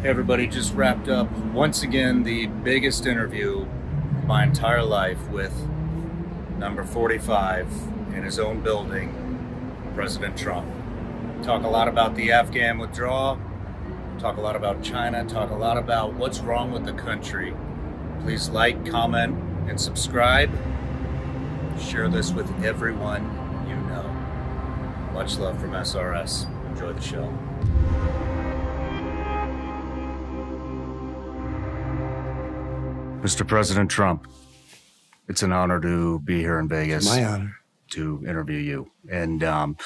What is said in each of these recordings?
Hey everybody, just wrapped up once again the biggest interview of my entire life with number 45 in his own building, President Trump. Talk a lot about the Afghan withdrawal, talk a lot about China, talk a lot about what's wrong with the country. Please like, comment, and subscribe. Share this with everyone you know. Much love from SRS. Enjoy the show. Mr. President Trump, it's an honor to be here in Vegas. My honor. To interview you. And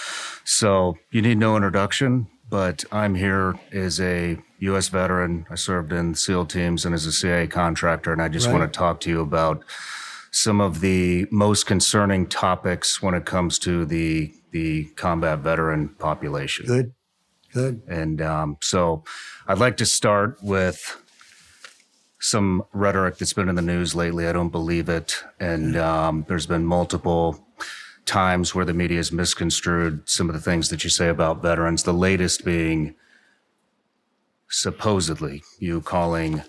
so you need no introduction, but I'm here as a U.S. veteran. I served in SEAL teams and as a CIA contractor, and I just want to talk to you about some of the most concerning topics when it comes to the combat veteran population. Good. And so I'd like to start with some rhetoric that's been in the news lately. I don't believe it. And there's been multiple times where the media has misconstrued some of the things that you say about veterans. The latest being supposedly you calling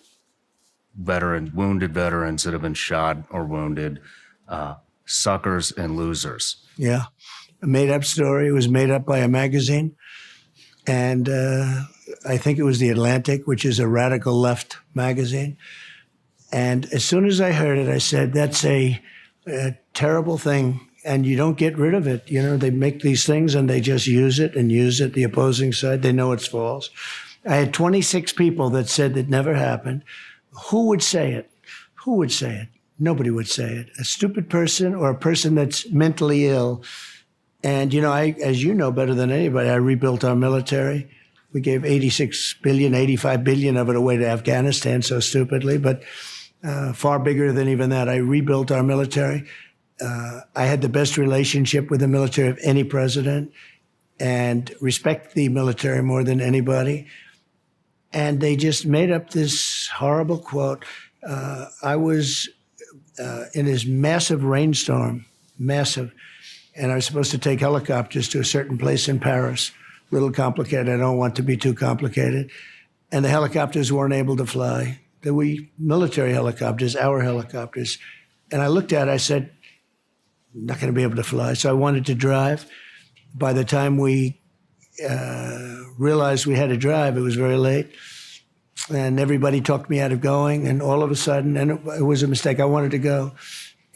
wounded veterans that have been shot or wounded suckers and losers. Yeah. A made-up story. It was made up by a magazine. And I think it was The Atlantic, which is a radical left magazine. And as soon as I heard it, I said, that's a terrible thing, and you don't get rid of it. You know, they make these things and they just use it and use it. The opposing side, they know it's false. I had 26 people that said it never happened. Who would say it? Who would say it? Nobody would say it. A stupid person or a person that's mentally ill. And, you know, as you know better than anybody, I rebuilt our military. We gave 86 billion, 85 billion of it away to Afghanistan so stupidly, but far bigger than even that. I rebuilt our military. I had the best relationship with the military of any president and respect the military more than anybody. And they just made up this horrible quote. I was in this massive rainstorm, massive, and I was supposed to take helicopters to a certain place in Paris. A little complicated. I don't want to be too complicated. And the helicopters weren't able to fly. They were military helicopters, our helicopters. And I looked at it, I said, I'm not going to be able to fly. So I wanted to drive. By the time we realized we had to drive, it was very late. And everybody talked me out of going. And all of a sudden, and it was a mistake, I wanted to go.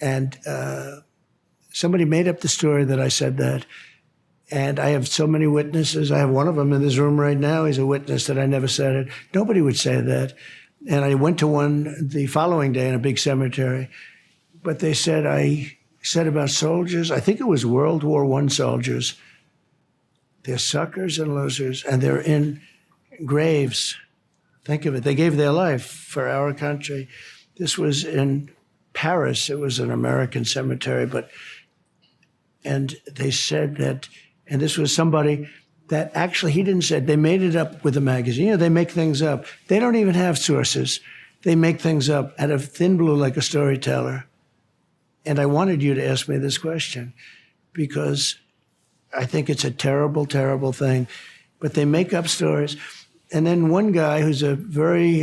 And somebody made up the story that I said that. And I have so many witnesses. I have one of them in this room right now. He's a witness that I never said it. Nobody would say that. And I went to one the following day in a big cemetery. But they said I said about soldiers, I think it was World War I soldiers, they're suckers and losers, and they're in graves. Think of it. They gave their life for our country. This was in Paris. It was an American cemetery, and they said that, and this was somebody that actually, he didn't say it, they made it up with a magazine. You know, they make things up. They don't even have sources. They make things up out of thin blue like a storyteller. And I wanted you to ask me this question because I think it's a terrible, terrible thing. But they make up stories. And then one guy who's a very,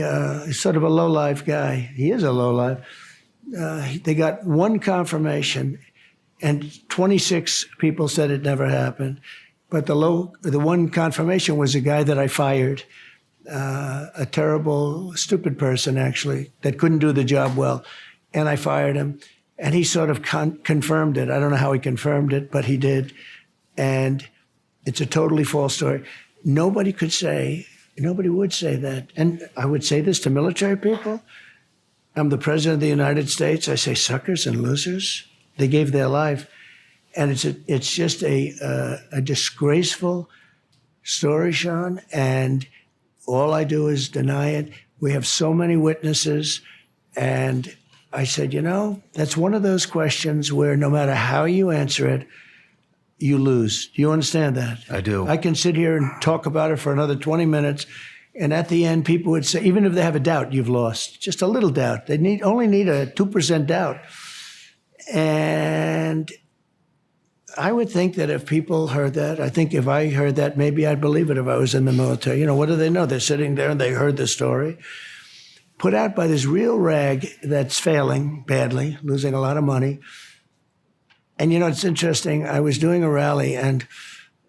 sort of a low-life guy, he is a low-life, they got one confirmation, and 26 people said it never happened. But the one confirmation was a guy that I fired, a terrible, stupid person, actually, that couldn't do the job well. And I fired him. And he sort of confirmed it. I don't know how he confirmed it, but he did. And it's a totally false story. Nobody would say that. And I would say this to military people. I'm the president of the United States. I say suckers and losers. They gave their life. And it's just a disgraceful story, Sean. And all I do is deny it. We have so many witnesses. And I said, you know, that's one of those questions where no matter how you answer it, you lose. Do you understand that? I do. I can sit here and talk about it for another 20 minutes. And at the end, people would say, even if they have a doubt, you've lost. Just a little doubt. They only need a 2% doubt. And I would think that if people heard that, I think if I heard that, maybe I'd believe it if I was in the military. You know, what do they know? They're sitting there and they heard the story put out by this real rag that's failing badly, losing a lot of money. And, you know, it's interesting. I was doing a rally and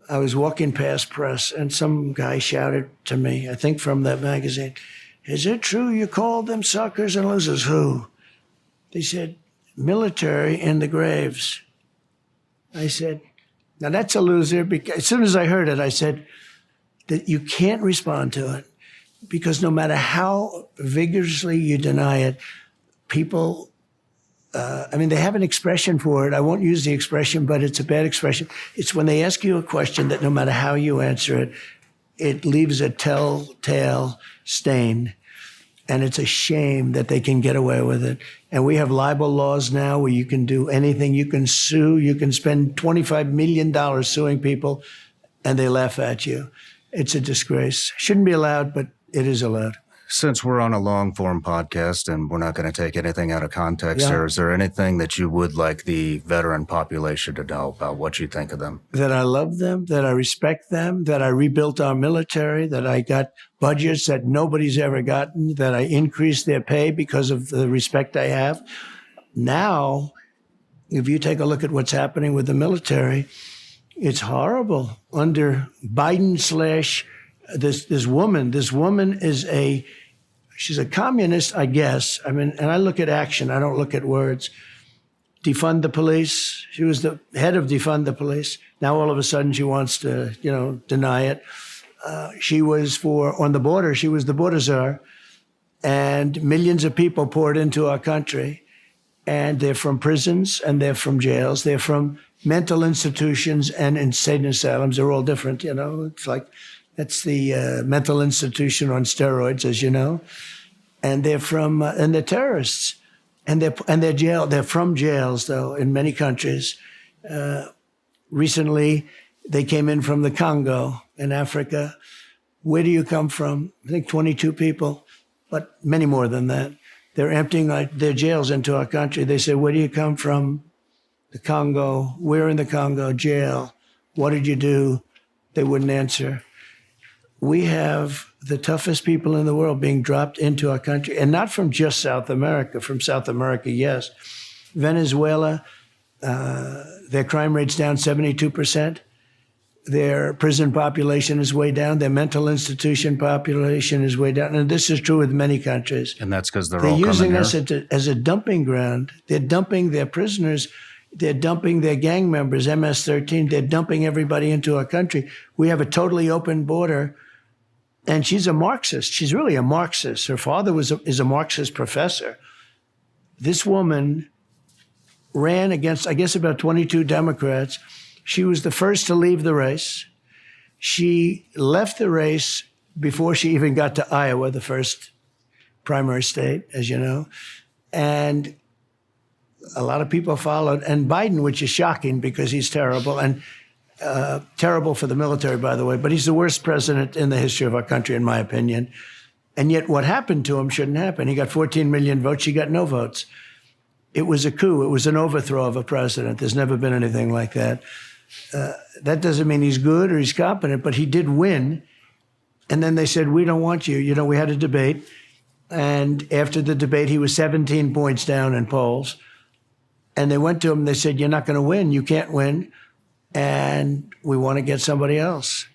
I was walking past press and some guy shouted to me, I think from that magazine, "Is it true you called them suckers and losers?" Who? They said, "Military in the graves." I said, now that's a loser. Because as soon as I heard it, I said that you can't respond to it because no matter how vigorously you deny it, people, they have an expression for it. I won't use the expression, but it's a bad expression. It's when they ask you a question that no matter how you answer it, it leaves a telltale stain. And it's a shame that they can get away with it. And we have libel laws now where you can do anything. You can sue. You can spend $25 million suing people, and they laugh at you. It's a disgrace. Shouldn't be allowed, but it is allowed. Since we're on a long-form podcast and we're not going to take anything out of context, Yeah. sir, is there anything that you would like the veteran population to know about what you think of them? That I love them, that I respect them, that I rebuilt our military, that I got budgets that nobody's ever gotten, that I increased their pay because of the respect I have. Now, if you take a look at what's happening with the military, it's horrible. Under Biden / this woman is she's a communist, I guess. I mean, and I look at action. I don't look at words. Defund the police. She was the head of defund the police. Now all of a sudden she wants to, deny it. She was on the border. She was the border czar, and millions of people poured into our country, and they're from prisons and they're from jails. They're from mental institutions and insane asylums. They're all different. It's like. That's the mental institution on steroids, as you know, and they're and they're terrorists, and they're from jails though in many countries. Recently, they came in from the Congo in Africa. Where do you come from? I think 22 people, but many more than that. They're emptying their jails into our country. They say, "Where do you come from?" The Congo. We're in the Congo jail. What did you do? They wouldn't answer. We have the toughest people in the world being dropped into our country, and not from just South America. From South America, yes. Venezuela, their crime rate's down 72%. Their prison population is way down. Their mental institution population is way down. And this is true with many countries. And that's because they're all using us as a dumping ground. They're dumping their prisoners. They're dumping their gang members, MS-13. They're dumping everybody into our country. We have a totally open border. And she's a Marxist. She's really a Marxist. Her father is a Marxist professor. This woman ran against, I guess, about 22 Democrats. She was the first to leave the race. She left the race before she even got to Iowa, the first primary state, as you know. And a lot of people followed. And Biden, which is shocking because he's terrible, and terrible for the military, by the way, but he's the worst president in the history of our country, in my opinion. And yet what happened to him shouldn't happen. He got 14 million votes. She got no votes. It was a coup. It was an overthrow of a president. There's never been anything like that. That doesn't mean he's good or he's competent, but he did win. And then they said, "We don't want you." We had a debate. And after the debate, he was 17 points down in polls. And they went to him and they said, "You're not going to win. You can't win. And we want to get somebody else."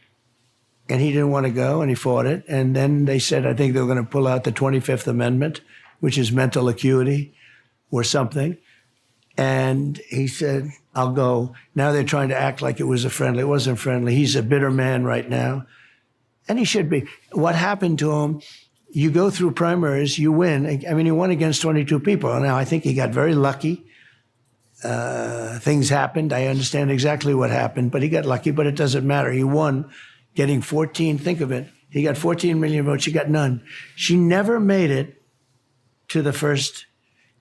And he didn't want to go, and he fought it. And then they said, I think they were going to pull out the 25th Amendment, which is mental acuity or something. And he said, "I'll go." Now they're trying to act like it was friendly. It wasn't friendly. He's a bitter man right now. And he should be. What happened to him, you go through primaries, you win. I mean, he won against 22 people. Now, I think he got very lucky. Things happened. I understand exactly what happened, but he got lucky, but it doesn't matter. He won, getting 14, think of it. He got 14 million votes. She got none. She never made it to the first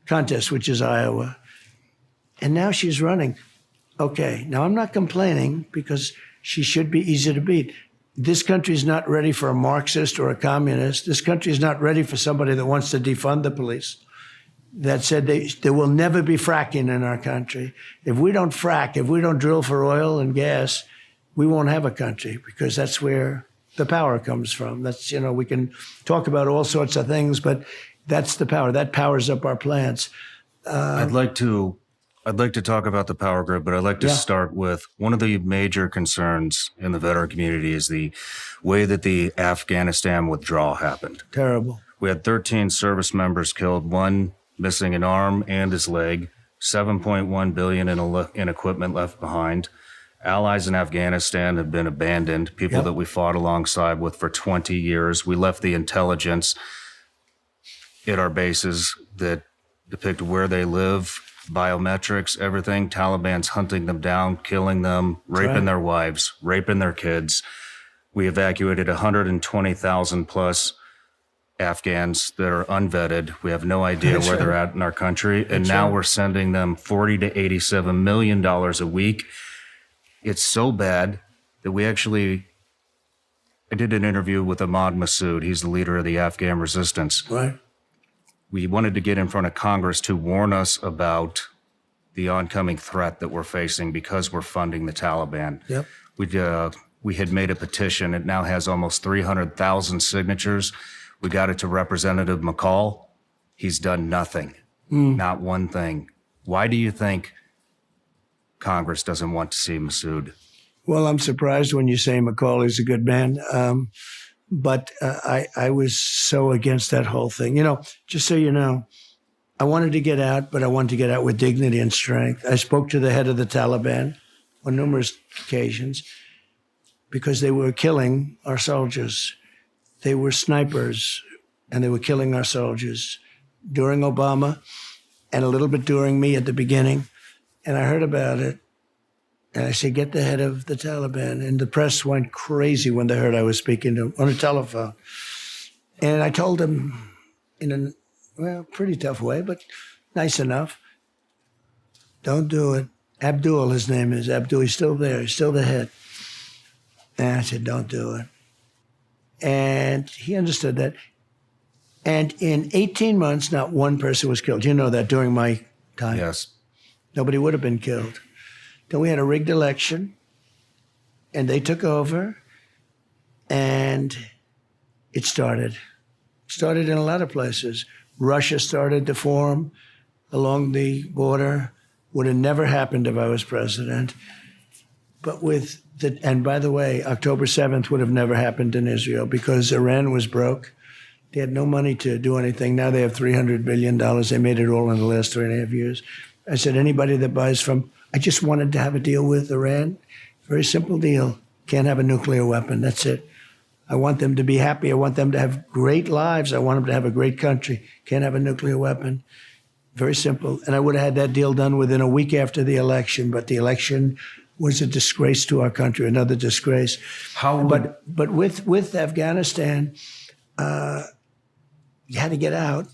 contest, which is Iowa. And now she's running. Okay, now I'm not complaining because she should be easy to beat. This country is not ready for a Marxist or a communist. This country is not ready for somebody that wants to defund the police. that said there will never be fracking in our country. If we don't frack, if we don't drill for oil and gas, we won't have a country, because that's where the power comes from. That's, we can talk about all sorts of things, but that's the power. That powers up our plants. I'd like to talk about the power grid, but I'd like to start with one of the major concerns in the veteran community is the way that the Afghanistan withdrawal happened. Terrible. We had 13 service members killed, one missing an arm and his leg, $7.1 billion in equipment left behind. Allies in Afghanistan have been abandoned, people that we fought alongside with for 20 years. We left the intelligence at our bases that depict where they live, biometrics, everything. Taliban's hunting them down, killing them, raping their wives, raping their kids. We evacuated 120,000 plus Afghans that are unvetted. We have no idea where they're at in our country. And now we're sending them $40 to $87 million a week. It's so bad that I did an interview with Ahmad Massoud. He's the leader of the Afghan resistance. Right. We wanted to get in front of Congress to warn us about the oncoming threat that we're facing because we're funding the Taliban. Yep. We had made a petition. It now has almost 300,000 signatures. We got it to Representative McCall. He's done nothing, not one thing. Why do you think Congress doesn't want to see Massoud? Well, I'm surprised when you say Macaulay's a good man. But I was so against that whole thing. Just so you know, I wanted to get out, but I wanted to get out with dignity and strength. I spoke to the head of the Taliban on numerous occasions because they were killing our soldiers. They were snipers, and they were killing our soldiers during Obama and a little bit during me at the beginning. And I heard about it. And I said, get the head of the Taliban. And the press went crazy when they heard I was speaking to him on a telephone. And I told him in a pretty tough way, but nice enough, don't do it. Abdul, his name is. Abdul, he's still there. He's still the head. And I said, don't do it. And he understood that. And in 18 months, not one person was killed. You know that during my time. Yes. Nobody would have been killed. Then we had a rigged election, and they took over, and it started. It started in a lot of places. Russia started to form along the border. Would have never happened if I was president. But and by the way, October 7th would have never happened in Israel because Iran was broke. They had no money to do anything. Now they have $300 billion. They made it all in the last 3.5 years. I said, anybody that buys from, I just wanted to have a deal with Iran. Very simple deal. Can't have a nuclear weapon. That's it. I want them to be happy. I want them to have great lives. I want them to have a great country. Can't have a nuclear weapon. Very simple. And I would have had that deal done within a week after the election, but the election was a disgrace to our country, another disgrace. But with Afghanistan, you had to get out,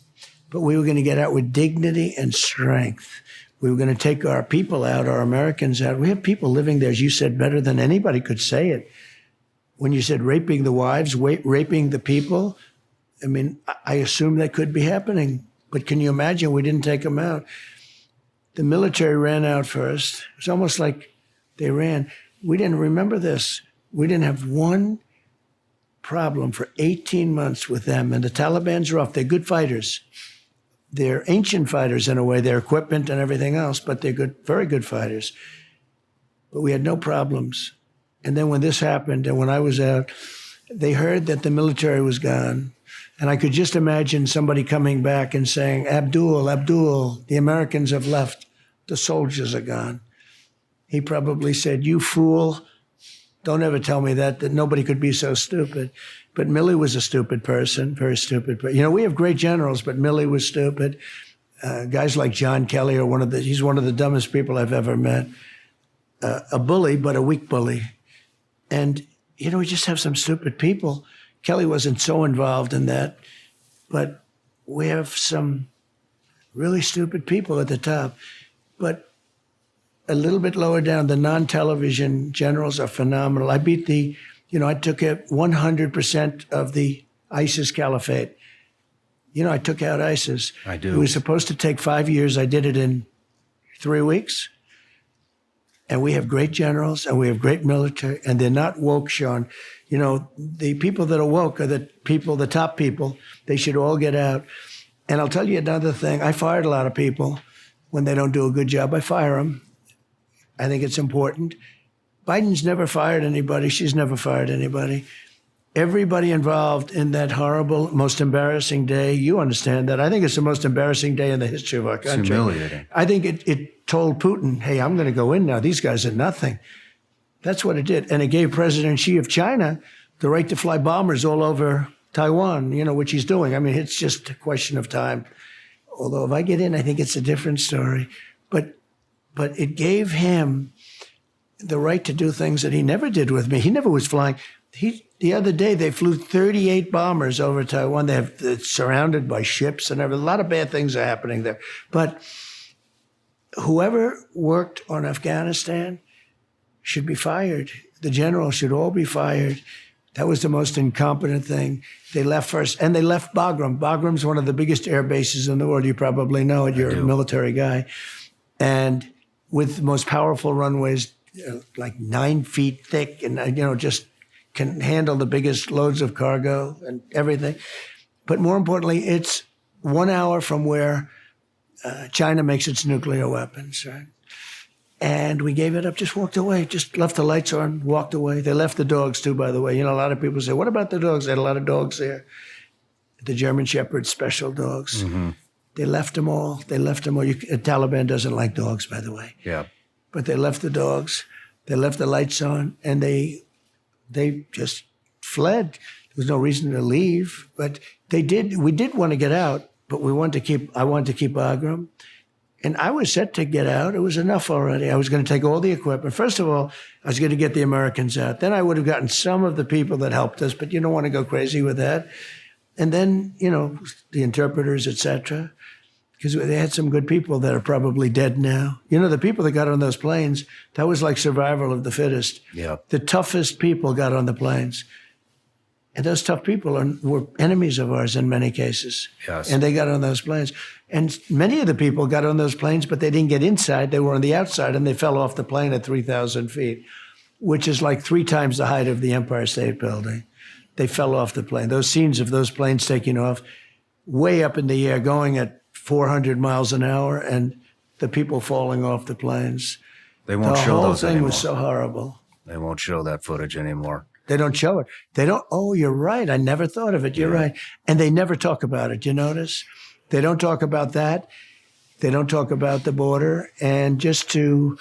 but we were going to get out with dignity and strength. We were going to take our people out, our Americans out. We have people living there, as you said, better than anybody could say it. When you said raping the wives, raping the people, I mean, I assume that could be happening. But can you imagine we didn't take them out? The military ran out first. It's almost like they ran. We didn't remember this. We didn't have one problem for 18 months with them. And the Taliban's rough. They're good fighters. They're ancient fighters in a way, their equipment and everything else, but they're good, very good fighters. But we had no problems. And then when this happened and when I was out, they heard that the military was gone. And I could just imagine somebody coming back and saying, Abdul, the Americans have left. The soldiers are gone. He probably said, you fool. Don't ever tell me that nobody could be so stupid. But Milley was a stupid person, very stupid. You know, we have great generals, but Milley was stupid. Guys like John Kelly are he's one of the dumbest people I've ever met. A bully, but a weak bully. And, you know, we just have some stupid people. Kelly wasn't so involved in that, but we have some really stupid people at the top. But a little bit lower down, the non-television generals are phenomenal. I took 100% of the ISIS caliphate. You know, I took out ISIS. I do. It was supposed to take 5 years. I did it in 3 weeks. And we have great generals and we have great military, and they're not woke, Sean. You know, the people that are woke are the top people. They should all get out. And I'll tell you another thing. I fired a lot of people when they don't do a good job. I fire them. I think it's important. Biden's never fired anybody. She's never fired anybody. Everybody involved in that horrible, most embarrassing day, you understand that. I think it's the most embarrassing day in the history of our country. It's humiliating. I think it told Putin, hey, I'm going to go in now. These guys are nothing. That's what it did. And it gave President Xi of China the right to fly bombers all over Taiwan, you know, which he's doing. I mean, it's just a question of time. Although if I get in, I think it's a different story. But it gave him the right to do things that he never did with me. He never was flying. The other day, they flew 38 bombers over Taiwan. They're surrounded by ships and everything. A lot of bad things are happening there. But whoever worked on Afghanistan should be fired. The generals should all be fired. That was the most incompetent thing. They left first, and they left Bagram. Bagram's one of the biggest air bases in the world. You probably know it. You're a military guy. And with the most powerful runways, like 9 feet thick, and, you know, just can handle the biggest loads of cargo and everything. But more importantly, it's 1 hour from where China makes its nuclear weapons, right? And we gave it up, just walked away, just left the lights on, walked away. They left the dogs too, by the way. You know, a lot of people say, what about the dogs? They had a lot of dogs there. The German Shepherd special dogs. Mm-hmm. They left them all. Taliban doesn't like dogs, by the way. Yeah. But they left the dogs. They left the lights on, and they just fled. There was no reason to leave, but they did. We did want to get out, but I wanted to keep Bagram. And I was set to get out. It was enough already. I was going to take all the equipment. First of all, I was going to get the Americans out. Then I would have gotten some of the people that helped us, but you don't want to go crazy with that. And then, you know, the interpreters, et cetera, because they had some good people that are probably dead now. You know, the people that got on those planes, that was like survival of the fittest. Yeah. The toughest people got on the planes. And those tough people were enemies of ours in many cases. Yes. And they got on those planes. And many of the people got on those planes, but they didn't get inside. They were on the outside, and they fell off the plane at 3,000 feet, which is like 3 times the height of the Empire State Building. They fell off the plane. Those scenes of those planes taking off way up in the air, going at 400 miles an hour, and the people falling off the planes. They won't show those The whole thing anymore. was so horrible. They won't show that footage anymore. They don't show it. They don't. Oh, you're right. I never thought of it. You're right. And they never talk about it. You notice? They don't talk about that. They don't talk about the border. And just to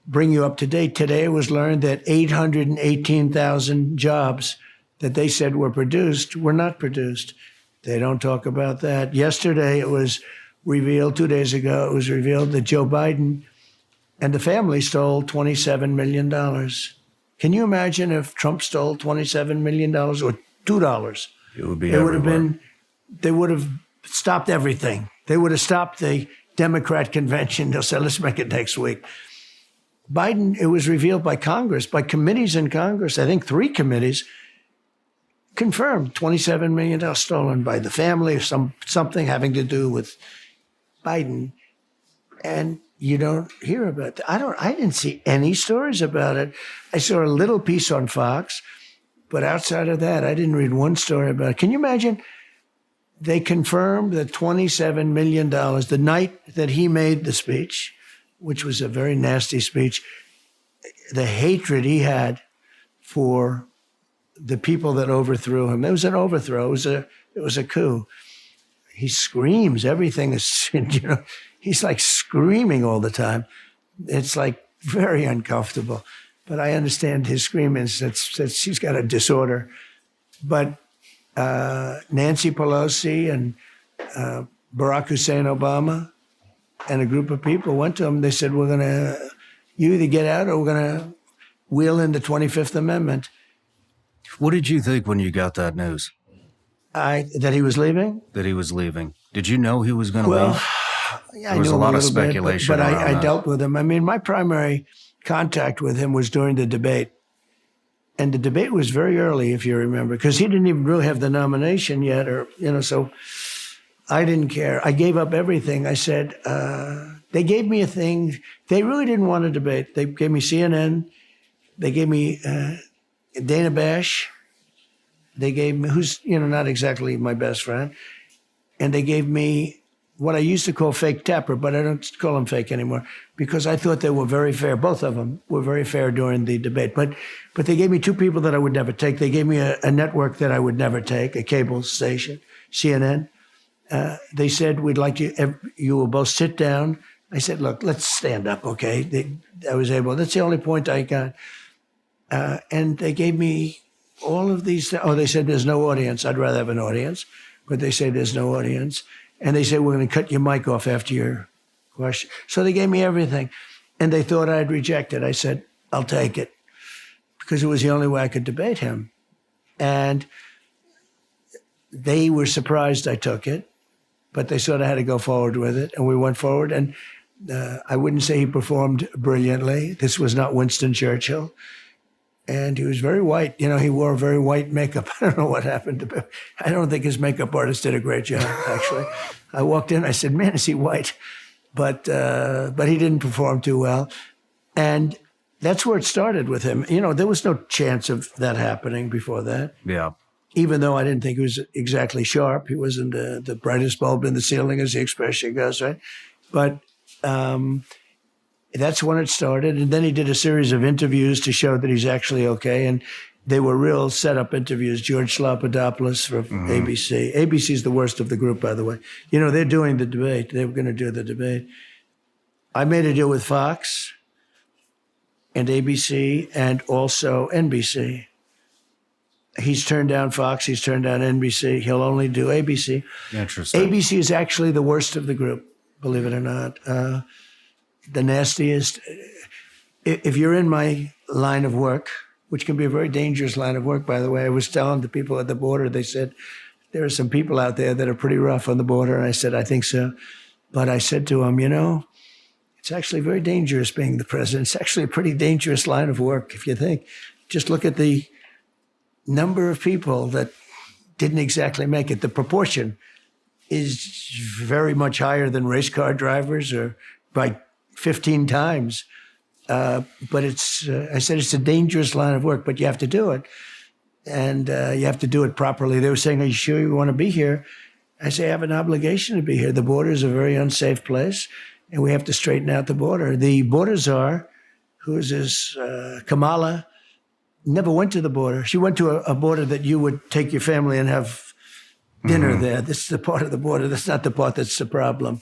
bring you up to date, today it was learned that 818,000 jobs that they said were produced were not produced. They don't talk about that. Yesterday it was revealed, 2 days ago, it was revealed that Joe Biden and the family stole $27 million. Can you imagine if Trump stole $27 million or $2? It would be They would have stopped everything. They would have stopped the Democrat convention. They'll say, let's make it next week. Biden, it was revealed by Congress, by committees in Congress, I think 3 committees, confirmed $27 million stolen by the family or something having to do with Biden. And you don't hear about that. I didn't see any stories about it. I saw a little piece on Fox, but outside of that, I didn't read one story about it. Can you imagine? They confirmed that $27 million, the night that he made the speech, which was a very nasty speech, the hatred he had for the people that overthrew him. It was an overthrow. It was a coup. He screams. Everything is, you know, he's like screaming all the time. It's like very uncomfortable. But I understand his screaming. He's got a disorder. But Nancy Pelosi and Barack Hussein Obama and a group of people went to him. They said, you either get out or we're going to wheel in the 25th Amendment. What did you think when you got that news? That he was leaving? That he was leaving. Did you know he was going to leave? Yeah, there was a lot of bit, speculation but around I that. dealt with him. I mean, my primary contact with him was during the debate. And the debate was very early, if you remember, because he didn't even really have the nomination yet, or, you know, so I didn't care. I gave up everything. I said, they gave me a thing. They really didn't want to debate. They gave me CNN. They gave me Dana Bash. They gave me, who's, not exactly my best friend. And they gave me what I used to call fake Tapper, but I don't call them fake anymore because I thought they were very fair. Both of them were very fair during the debate. But they gave me two people that I would never take. They gave me a network that I would never take, a cable station, CNN. They said, we'd like you will both sit down. I said, look, let's stand up, okay? I was able, that's the only point I got. And they gave me all of these, they said there's no audience. I'd rather have an audience, but they say there's no audience. And they said, we're going to cut your mic off after your question. So they gave me everything. And they thought I'd reject it. I said, I'll take it because it was the only way I could debate him. And they were surprised I took it, but they sort of had to go forward with it. And we went forward. And I wouldn't say he performed brilliantly. This was not Winston Churchill. And he was very white. He wore very white makeup. I don't know what happened to him. I don't think his makeup artist did a great job, actually. I walked in, I said, man, is he white? But he didn't perform too well. And that's where it started with him. There was no chance of that happening before that. Yeah. Even though I didn't think he was exactly sharp. He wasn't the brightest bulb in the ceiling, as the expression goes, right? But that's when it started. And then he did a series of interviews to show that he's actually okay. And they were real setup interviews. George Slopadopoulos from ABC. ABC is the worst of the group, by the way. They're doing the debate. They were going to do the debate. I made a deal with Fox and ABC and also NBC. He's turned down Fox. He's turned down NBC. He'll only do ABC. Interesting. ABC is actually the worst of the group, believe it or not. The nastiest. If you're in my line of work, which can be a very dangerous line of work, by the way, I was telling the people at the border, they said, there are some people out there that are pretty rough on the border. And I said, I think so. But I said to them, it's actually very dangerous being the president. It's actually a pretty dangerous line of work, if you think. Just look at the number of people that didn't exactly make it. The proportion is very much higher than race car drivers, or by 15 times. But I said it's a dangerous line of work, but you have to do it. And you have to do it properly. They were saying, are you sure you want to be here? I say, I have an obligation to be here. The border is a very unsafe place, and we have to straighten out the border. The border czar, who is this Kamala, never went to the border. She went to a border that you would take your family and have dinner there. This is the part of the border. That's not the part that's the problem.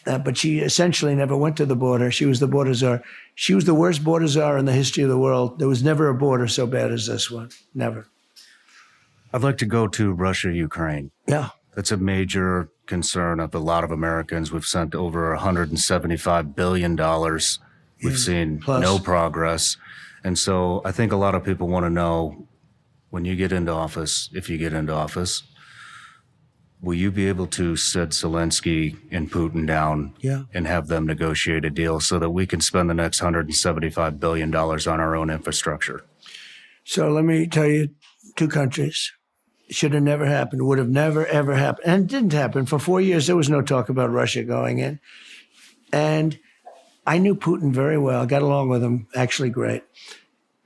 But she essentially never went to the border. She was the border czar. She was the worst border czar in the history of the world. There was never a border so bad as this one. Never. I'd like to go to Russia, Ukraine. Yeah. That's a major concern of a lot of Americans. We've sent over $175 billion. We've seen no progress. And so I think a lot of people want to know, when you get into office, if you get into office, will you be able to sit Zelensky and Putin down and have them negotiate a deal so that we can spend the next $175 billion on our own infrastructure? So let me tell you, two countries. Should have never happened, would have never, ever happened. And it didn't happen. For 4 years, there was no talk about Russia going in. And I knew Putin very well, got along with him actually great.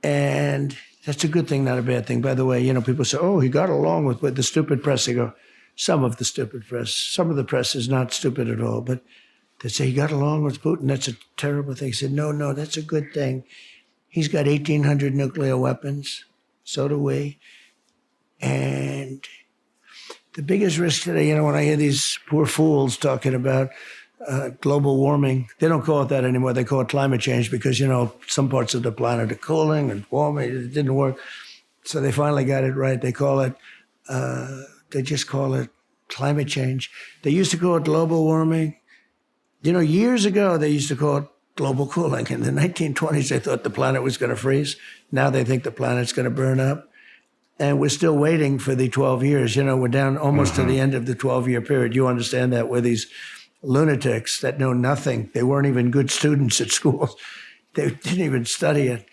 And that's a good thing, not a bad thing. By the way, people say, oh, he got along with the stupid press. They go, some of the stupid press. Some of the press is not stupid at all. But they say he got along with Putin. That's a terrible thing. He said, no, that's a good thing. He's got 1,800 nuclear weapons. So do we. And the biggest risk today, when I hear these poor fools talking about global warming, they don't call it that anymore. They call it climate change because, some parts of the planet are cooling and warming. It didn't work. So they finally got it right. They call it, they just call it climate change. They used to call it global warming. Years ago, they used to call it global cooling. In the 1920s, they thought the planet was going to freeze. Now they think the planet's going to burn up. And we're still waiting for the 12 years. We're down almost to the end of the 12-year period. You understand that, where these lunatics that know nothing, they weren't even good students at school. They didn't even study it.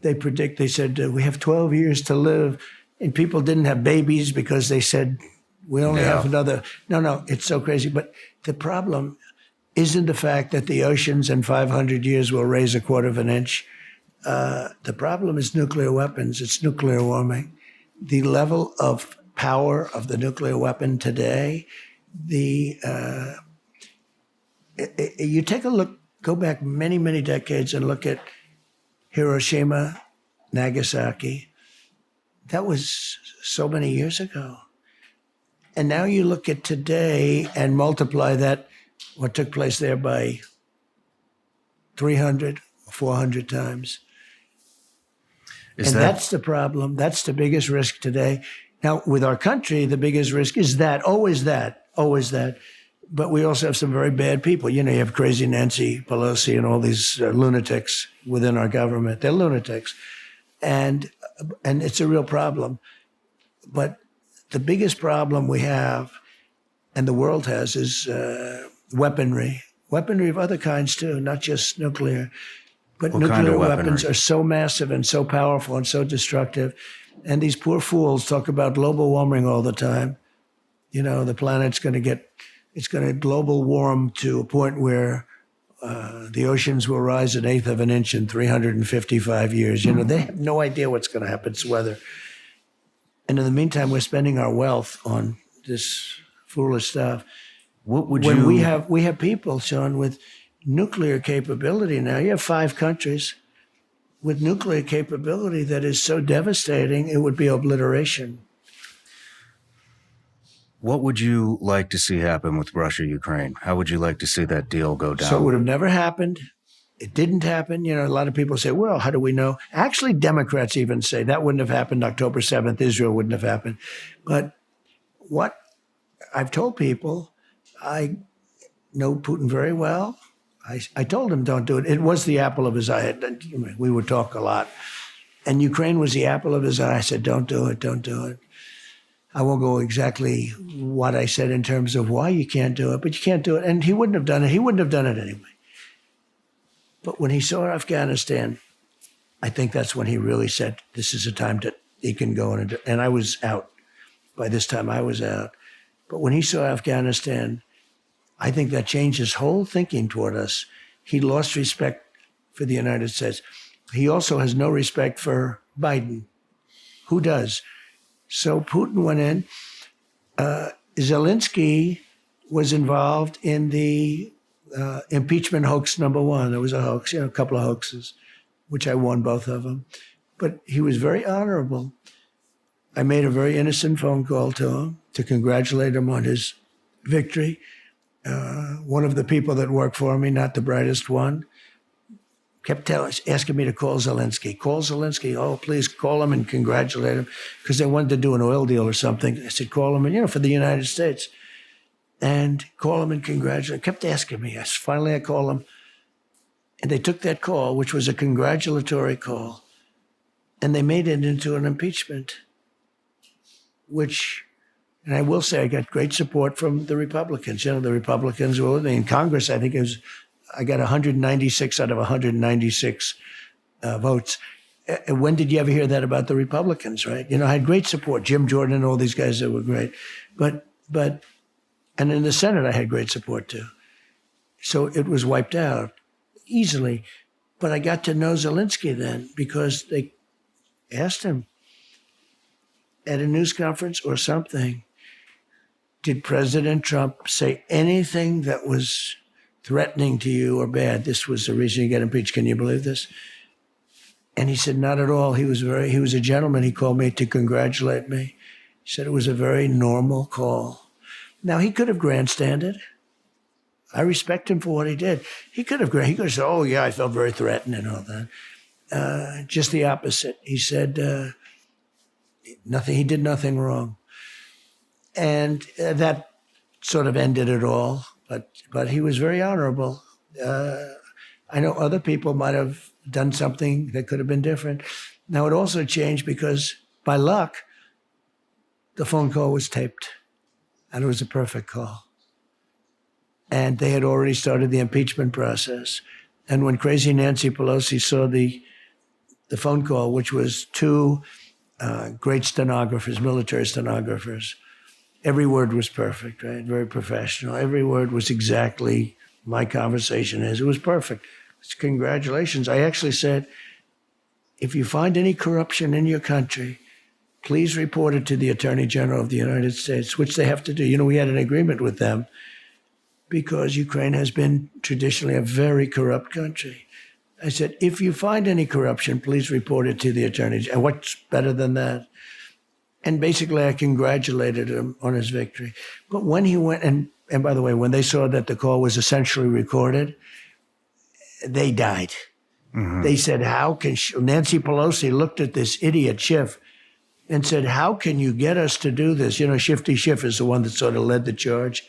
They said, we have 12 years to live. And people didn't have babies because they said, We only Yeah. have another. No, it's so crazy. But the problem isn't the fact that the oceans in 500 years will raise a quarter of an inch. The problem is nuclear weapons. It's nuclear warming. The level of power of the nuclear weapon today, you take a look, go back many, many decades and look at Hiroshima, Nagasaki. That was so many years ago. And now you look at today and multiply that, what took place there, by 300, 400 times. That's the problem. That's the biggest risk today. Now, with our country, the biggest risk is always that. But we also have some very bad people. You have crazy Nancy Pelosi and all these lunatics within our government. They're lunatics. And it's a real problem. But the biggest problem we have, and the world has, is weaponry. Weaponry of other kinds, too, not just nuclear. But What nuclear kind of weapons weaponry? are so massive and so powerful and so destructive. And these poor fools talk about global warming all the time. The planet's going to global warm to a point where the oceans will rise an eighth of an inch in 355 years. They have no idea what's going to happen to weather. And in the meantime, we're spending our wealth on this foolish stuff. What would When you? we have people, Sean, with nuclear capability now. You have 5 countries with nuclear capability that is so devastating, it would be obliteration. What would you like to see happen with Russia-Ukraine? How would you like to see that deal go down? So it would have never happened. It didn't happen. A lot of people say, well, how do we know? Actually, Democrats even say that wouldn't have happened. October 7th, Israel wouldn't have happened. But what I've told people, I know Putin very well. I told him, don't do it. It was the apple of his eye. We would talk a lot. And Ukraine was the apple of his eye. I said, don't do it, don't do it. I won't go exactly what I said in terms of why you can't do it, but you can't do it. And he wouldn't have done it. He wouldn't have done it anyway. But when he saw Afghanistan, I think that's when he really said, this is a time that he can go in. And I was out. By this time, I was out. But when he saw Afghanistan, I think that changed his whole thinking toward us. He lost respect for the United States. He also has no respect for Biden. Who does? So Putin went in. Zelensky was involved in the impeachment hoax number 1. There was a hoax, a couple of hoaxes, which I won both of them. But he was very honorable. I made a very innocent phone call to him to congratulate him on his victory. One of the people that worked for me, not the brightest one, kept asking me to call Zelensky. Call Zelensky. Oh, please call him and congratulate him, because they wanted to do an oil deal or something. I said, call him, and for the United States. And call him and congratulate him. Kept asking me. Finally, I called him. And they took that call, which was a congratulatory call, and they made it into an impeachment, which... And I will say I got great support from the Republicans. The Republicans were with me in Congress. I think I got 196 out of 196 votes. When did you ever hear that about the Republicans, right? I had great support. Jim Jordan and all these guys that were great. But and in the Senate, I had great support too. So it was wiped out easily. But I got to know Zelensky then because they asked him at a news conference or something, did President Trump say anything that was threatening to you or bad? This was the reason you got impeached. Can you believe this? And he said, not at all. He was a gentleman. He called me to congratulate me. He said it was a very normal call. Now, he could have grandstanded. I respect him for what he did. He could have said, oh, yeah, I felt very threatened and all that. Just the opposite. He said nothing. He did nothing wrong. And that sort of ended it all. But he was very honorable. I know other people might have done something that could have been different. Now, it also changed because, by luck, the phone call was taped. And it was a perfect call. And they had already started the impeachment process. And when crazy Nancy Pelosi saw the phone call, which was 2 great stenographers, military stenographers, every word was perfect, right? Very professional. Every word was exactly my conversation is. It was perfect. Congratulations. I actually said, if you find any corruption in your country, please report it to the Attorney General of the United States, which they have to do. You know, we had an agreement with them because Ukraine has been traditionally a very corrupt country. I said, if you find any corruption, please report it to the Attorney General. And what's better than that? And basically, I congratulated him on his victory. But when he went, and by the way, when they saw that the call was essentially recorded, they died. Mm-hmm. They said, how can Nancy Pelosi looked at this idiot Schiff and said, how can you get us to do this? You know, Shifty Schiff is the one that sort of led the charge.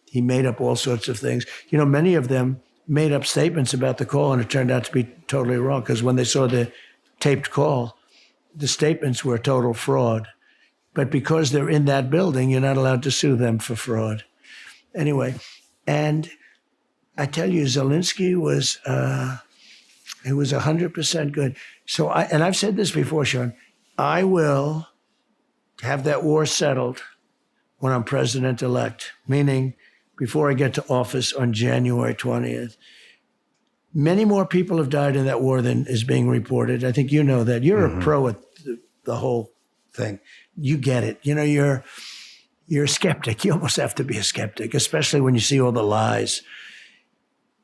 He made up all sorts of things. You know, many of them made up statements about the call, and it turned out to be totally wrong because when they saw the taped call, the statements were total fraud. But because they're in that building, you're not allowed to sue them for fraud. Anyway, and I tell you, Zelensky was, he was 100% good. So and I've said this before, Sean, I will have that war settled when I'm president-elect, meaning before I get to office on January 20th. Many more people have died in that war than is being reported. I think you know that. You're a pro at the whole thing. You get it. You know, you're a skeptic. You almost have to be a skeptic, especially when you see all the lies.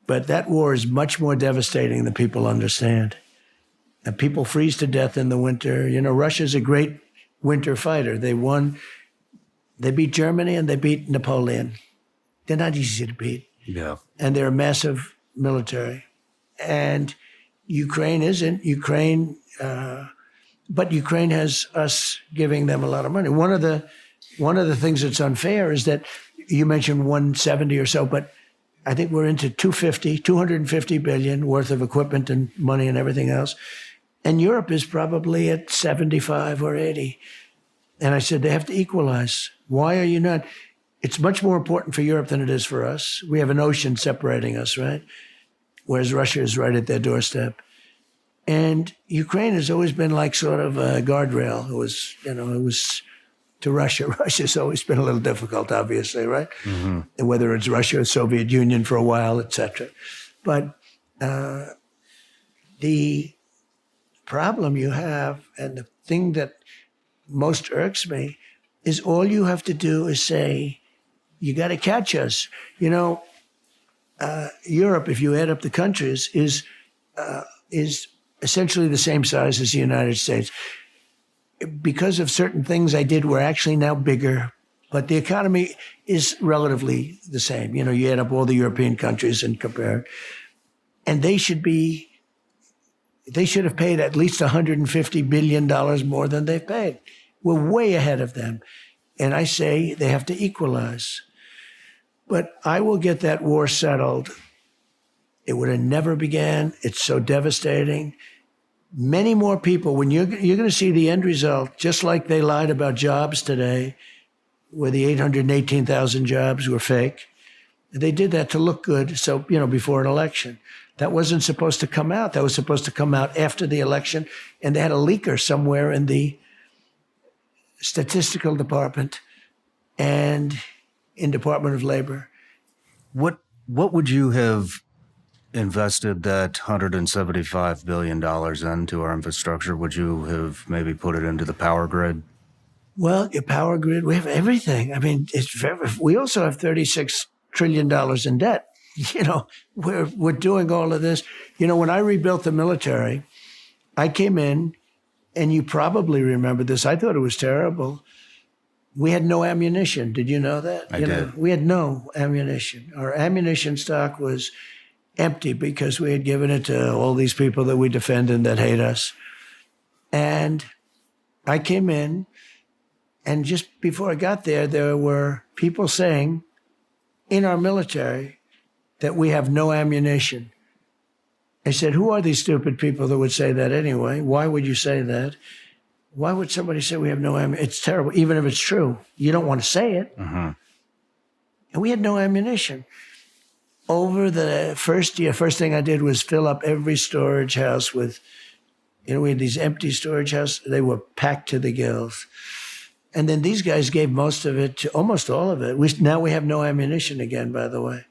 But that war is much more devastating than people understand. And people freeze to death in the winter. You know, Russia's a great winter fighter. They won. They beat Germany and they beat Napoleon. They're not easy to beat. Yeah. And they're a massive military. And Ukraine isn't. But Ukraine has us giving them a lot of money. One of the things that's unfair is that you mentioned 170 or so, but I think we're into 250 billion worth of equipment and money and everything else. And Europe is probably at 75 or 80. And I said, they have to equalize. Why are you not? It's much more important for Europe than it is for us. We have an ocean separating us, right? Whereas Russia is right at their doorstep. And Ukraine has always been like sort of a guardrail. It was to Russia. Russia's always been a little difficult, obviously, right? Mm-hmm. And whether it's Russia or Soviet Union for a while, et cetera. But the problem you have, and the thing that most irks me, is all you have to do is say, you got to catch us. You know, Europe, if you add up the countries, is essentially the same size as the United States. Because of certain things I did, we're actually now bigger, but the economy is relatively the same. You know, you add up all the European countries and compare it. And they should have paid at least $150 billion more than they've paid. We're way ahead of them. And I say they have to equalize. But I will get that war settled. It would have never began. It's so devastating. Many more people, when you're going to see the end result, just like they lied about jobs today, where the 818,000 jobs were fake. They did that to look good, so, you know, before an election. That wasn't supposed to come out. That was supposed to come out after the election, and they had a leaker somewhere in the statistical department and in Department of Labor. What would you have invested that $175 billion into our infrastructure? Would you have maybe put it into the power grid? Well, your power grid, we have everything. I mean, we also have $36 trillion in debt. You know, we're doing all of this. You know, when I rebuilt the military, I came in, and you probably remember this. I thought it was terrible. We had no ammunition. Did you know that? I did. We had no ammunition. Our ammunition stock was empty because we had given it to all these people that we defend and that hate us. And I came in, and just before I got there, there were people saying in our military that we have no ammunition. I said, who are these stupid people that would say that anyway? Why would you say that? Why would somebody say we have no ammunition? It's terrible. Even if it's true, you don't want to say it. Mm-hmm. And we had no ammunition. Over the first year, first thing I did was fill up every storage house with, you know, we had these empty storage houses. They were packed to the gills. And then these guys gave most of it, to almost all of it. Now we have no ammunition again, by the way.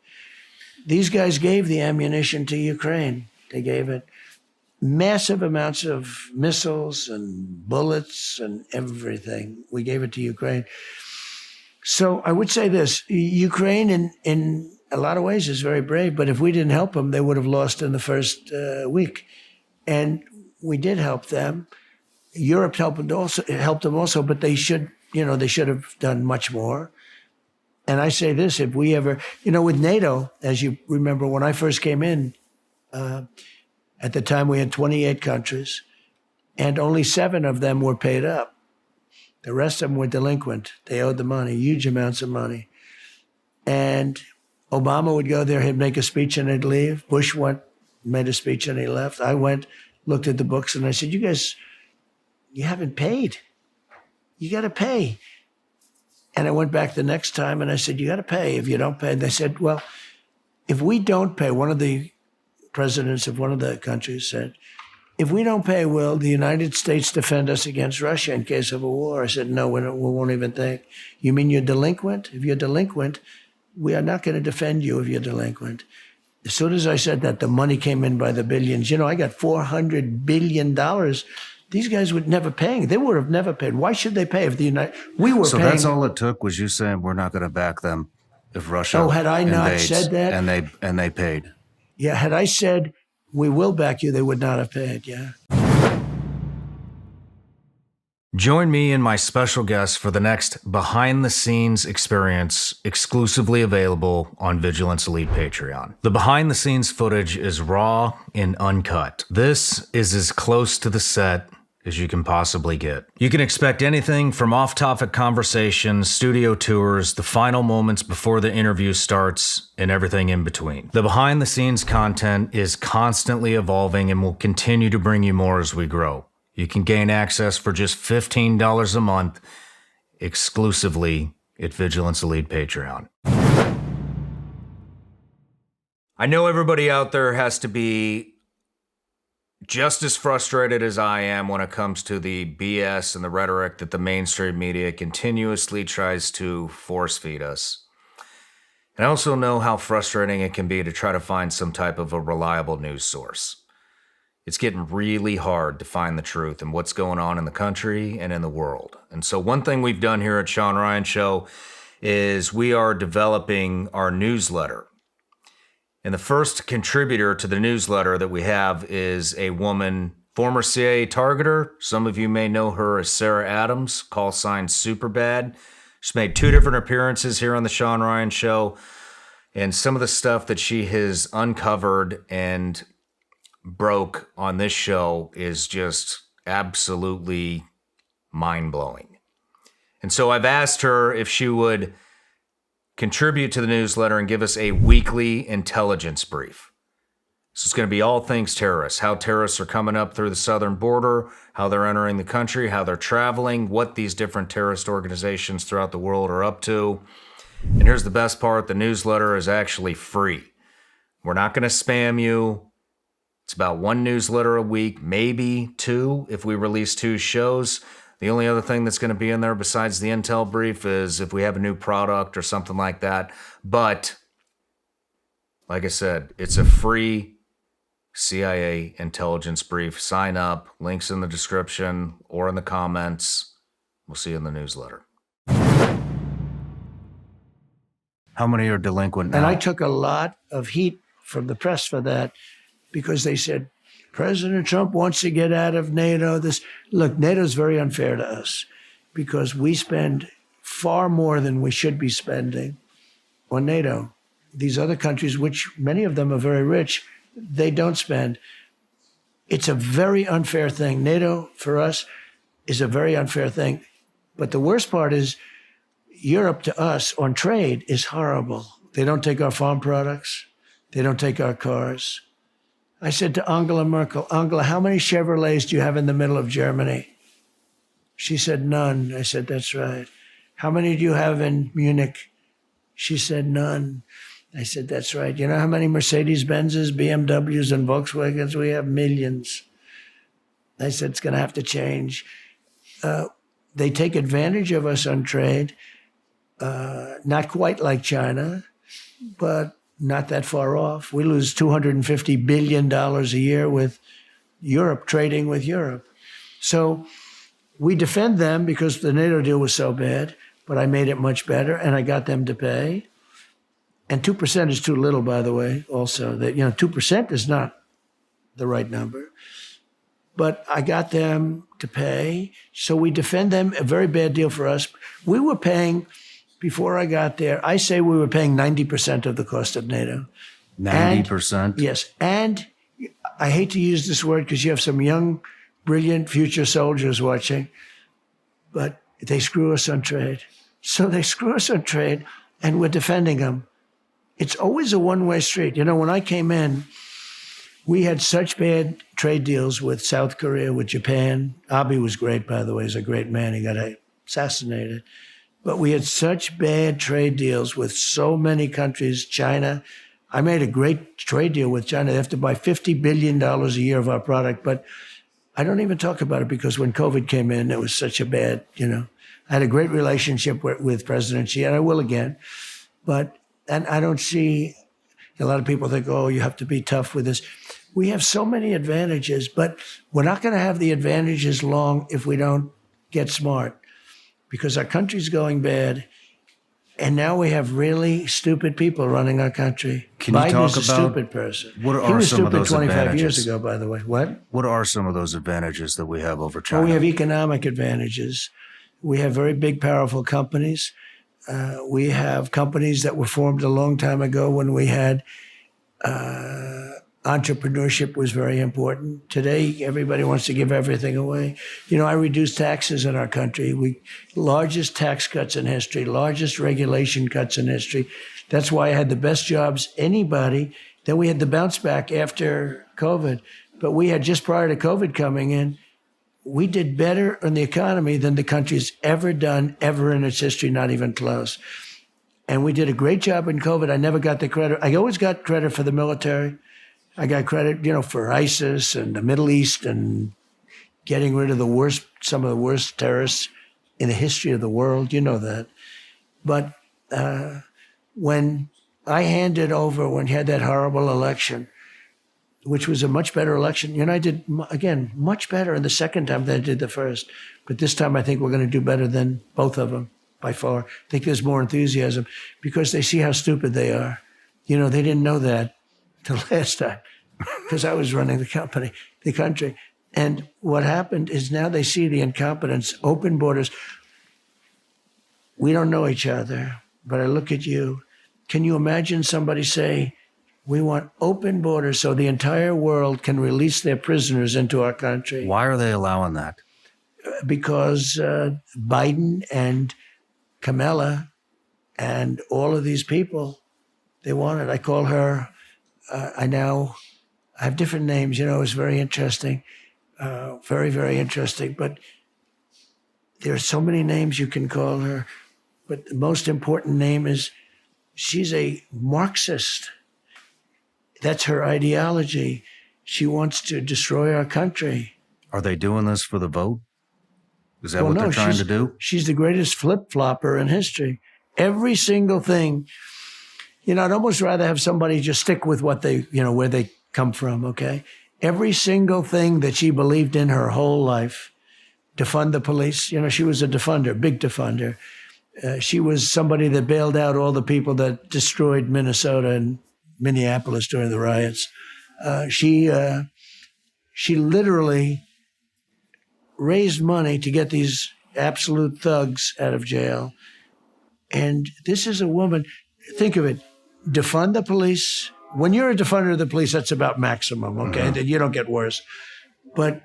These guys gave the ammunition to Ukraine. They gave it massive amounts of missiles and bullets and everything. We gave it to Ukraine. So I would say this, Ukraine in a lot of ways is very brave, but if we didn't help them, they would have lost in the first week. And we did help them. Europe helped them also, but they should have done much more. And I say this, if we ever, with NATO, as you remember, when I first came in, at the time we had 28 countries, and only 7 of them were paid up. The rest of them were delinquent. They owed the money, huge amounts of money. And Obama would go there, he'd make a speech and he'd leave. Bush went, made a speech and he left. I went, looked at the books and I said, you guys, you haven't paid. You got to pay. And I went back the next time and I said, you got to pay. If you don't pay, they said, well, if we don't pay, one of the presidents of one of the countries said, if we don't pay, will the United States defend us against Russia in case of a war? I said, no, we won't even think. You mean you're delinquent? If you're delinquent, we are not going to defend you if you're delinquent. As soon as I said that, the money came in by the billions. I got $400 billion. These guys would never pay. They would have never paid. Why should they pay if we were so paying? So that's all it took was you saying we're not going to back them if Russia had I not invades, said that? And they paid. Yeah, had I said, we will back you, they would not have paid, yeah. Join me and my special guest for the next behind-the-scenes experience exclusively available on Vigilance Elite Patreon. The behind-the-scenes footage is raw and uncut. This is as close to the set as you can possibly get. You can expect anything from off-topic conversations, studio tours, the final moments before the interview starts, and everything in between. The behind-the-scenes content is constantly evolving and will continue to bring you more as we grow. You can gain access for just $15 a month exclusively at Vigilance Elite Patreon. I know everybody out there has to be just as frustrated as I am when it comes to the BS and the rhetoric that the mainstream media continuously tries to force feed us. And I also know how frustrating it can be to try to find some type of a reliable news source. It's getting really hard to find the truth and what's going on in the country and in the world. And so one thing we've done here at Sean Ryan Show is we are developing our newsletter. And the first contributor to the newsletter that we have is a woman, former CIA targeter. Some of you may know her as Sarah Adams, call sign Superbad. She's made 2 different appearances here on the Sean Ryan Show. And some of the stuff that she has uncovered and broke on this show is just absolutely mind-blowing. And so I've asked her if she would contribute to the newsletter and give us a weekly intelligence brief. So it's going to be all things terrorists, how terrorists are coming up through the southern border, how they're entering the country, how they're traveling, what these different terrorist organizations throughout the world are up to. And here's the best part, the newsletter is actually free. We're not going to spam you. It's about 1 newsletter a week, maybe 2 if we release 2 shows. The only other thing that's going to be in there besides the intel brief is if we have a new product or something like that. But like I said, it's a free CIA intelligence brief. Sign up, links in the description or in the comments. We'll see you in the newsletter. How many are delinquent now? And I took a lot of heat from the press for that because they said, President Trump wants to get out of NATO. Look, NATO is very unfair to us because we spend far more than we should be spending on NATO. These other countries, which many of them are very rich, they don't spend. It's a very unfair thing. NATO, for us, is a very unfair thing. But the worst part is Europe to us on trade is horrible. They don't take our farm products. They don't take our cars. I said to Angela Merkel, Angela, how many Chevrolets do you have in the middle of Germany? She said, none. I said, that's right. How many do you have in Munich? She said, none. I said, that's right. You know how many Mercedes-Benzes, BMWs, and Volkswagens? We have millions. I said, it's going to have to change. they take advantage of us on trade, not quite like China, but not that far off. We lose $250 billion a year with Europe, trading with Europe. So we defend them because the NATO deal was so bad, but I made it much better, and I got them to pay. And 2% is too little, by the way, also. That 2% is not the right number. But I got them to pay, so we defend them, a very bad deal for us. We were paying, before I got there, I say we were paying 90% of the cost of NATO. 90%? Yes, and I hate to use this word because you have some young, brilliant future soldiers watching, but they screw us on trade. So they screw us on trade, and we're defending them. It's always a one-way street. When I came in, we had such bad trade deals with South Korea, with Japan. Abe was great, by the way. He's a great man. He got assassinated. But we had such bad trade deals with so many countries. China. I made a great trade deal with China. They have to buy $50 billion a year of our product. But I don't even talk about it because when COVID came in, it was such a bad, I had a great relationship with President Xi, and I will again. And I don't see, a lot of people think, oh, you have to be tough with this. We have so many advantages, but we're not going to have the advantages long if we don't get smart, because our country's going bad, and now we have really stupid people running our country. Can you Biden talk is a about stupid person. What He are was some of stupid those 25 advantages? years ago, by the way. What? What are some of those advantages that we have over China? Well, we have economic advantages. We have very big, powerful companies. We have companies that were formed a long time ago when we had entrepreneurship was very important. Today, everybody wants to give everything away. I reduced taxes in our country. Largest tax cuts in history, largest regulation cuts in history. That's why I had the best jobs anybody. Then we had the bounce back after COVID. But we had, just prior to COVID coming in, we did better in the economy than the country's ever done, ever in its history, not even close. And we did a great job in COVID. I never got the credit. I always got credit for the military. I got credit, for ISIS and the Middle East and getting rid of some of the worst terrorists in the history of the world. You know that. But when I handed over, when you had that horrible election, which was a much better election, I did, again, much better in the second time than I did the first. But this time I think we're going to do better than both of them by far. I think there's more enthusiasm because they see how stupid they are. They didn't know that till last time because I was running the country. And what happened is now they see the incompetence, open borders. We don't know each other, but I look at you. Can you imagine somebody say, we want open borders so the entire world can release their prisoners into our country? Why are they allowing that? Because Biden and Kamala and all of these people, they want it. I call her, I have different names, it's very interesting, very, very interesting. But there are so many names you can call her. But the most important name is she's a Marxist. That's her ideology. She wants to destroy our country. Are they doing this for the vote? Is that what they're trying to do? She's the greatest flip-flopper in history. Every single thing. I'd almost rather have somebody just stick with what they, where they come from, okay? Every single thing that she believed in her whole life. Defund the police. She was a defender, big defender. She was somebody that bailed out all the people that destroyed Minnesota and Minneapolis during the riots. She literally raised money to get these absolute thugs out of jail. And this is a woman, think of it, defund the police. When you're a defender of the police, that's about maximum, okay? Mm-hmm. That you don't get worse. But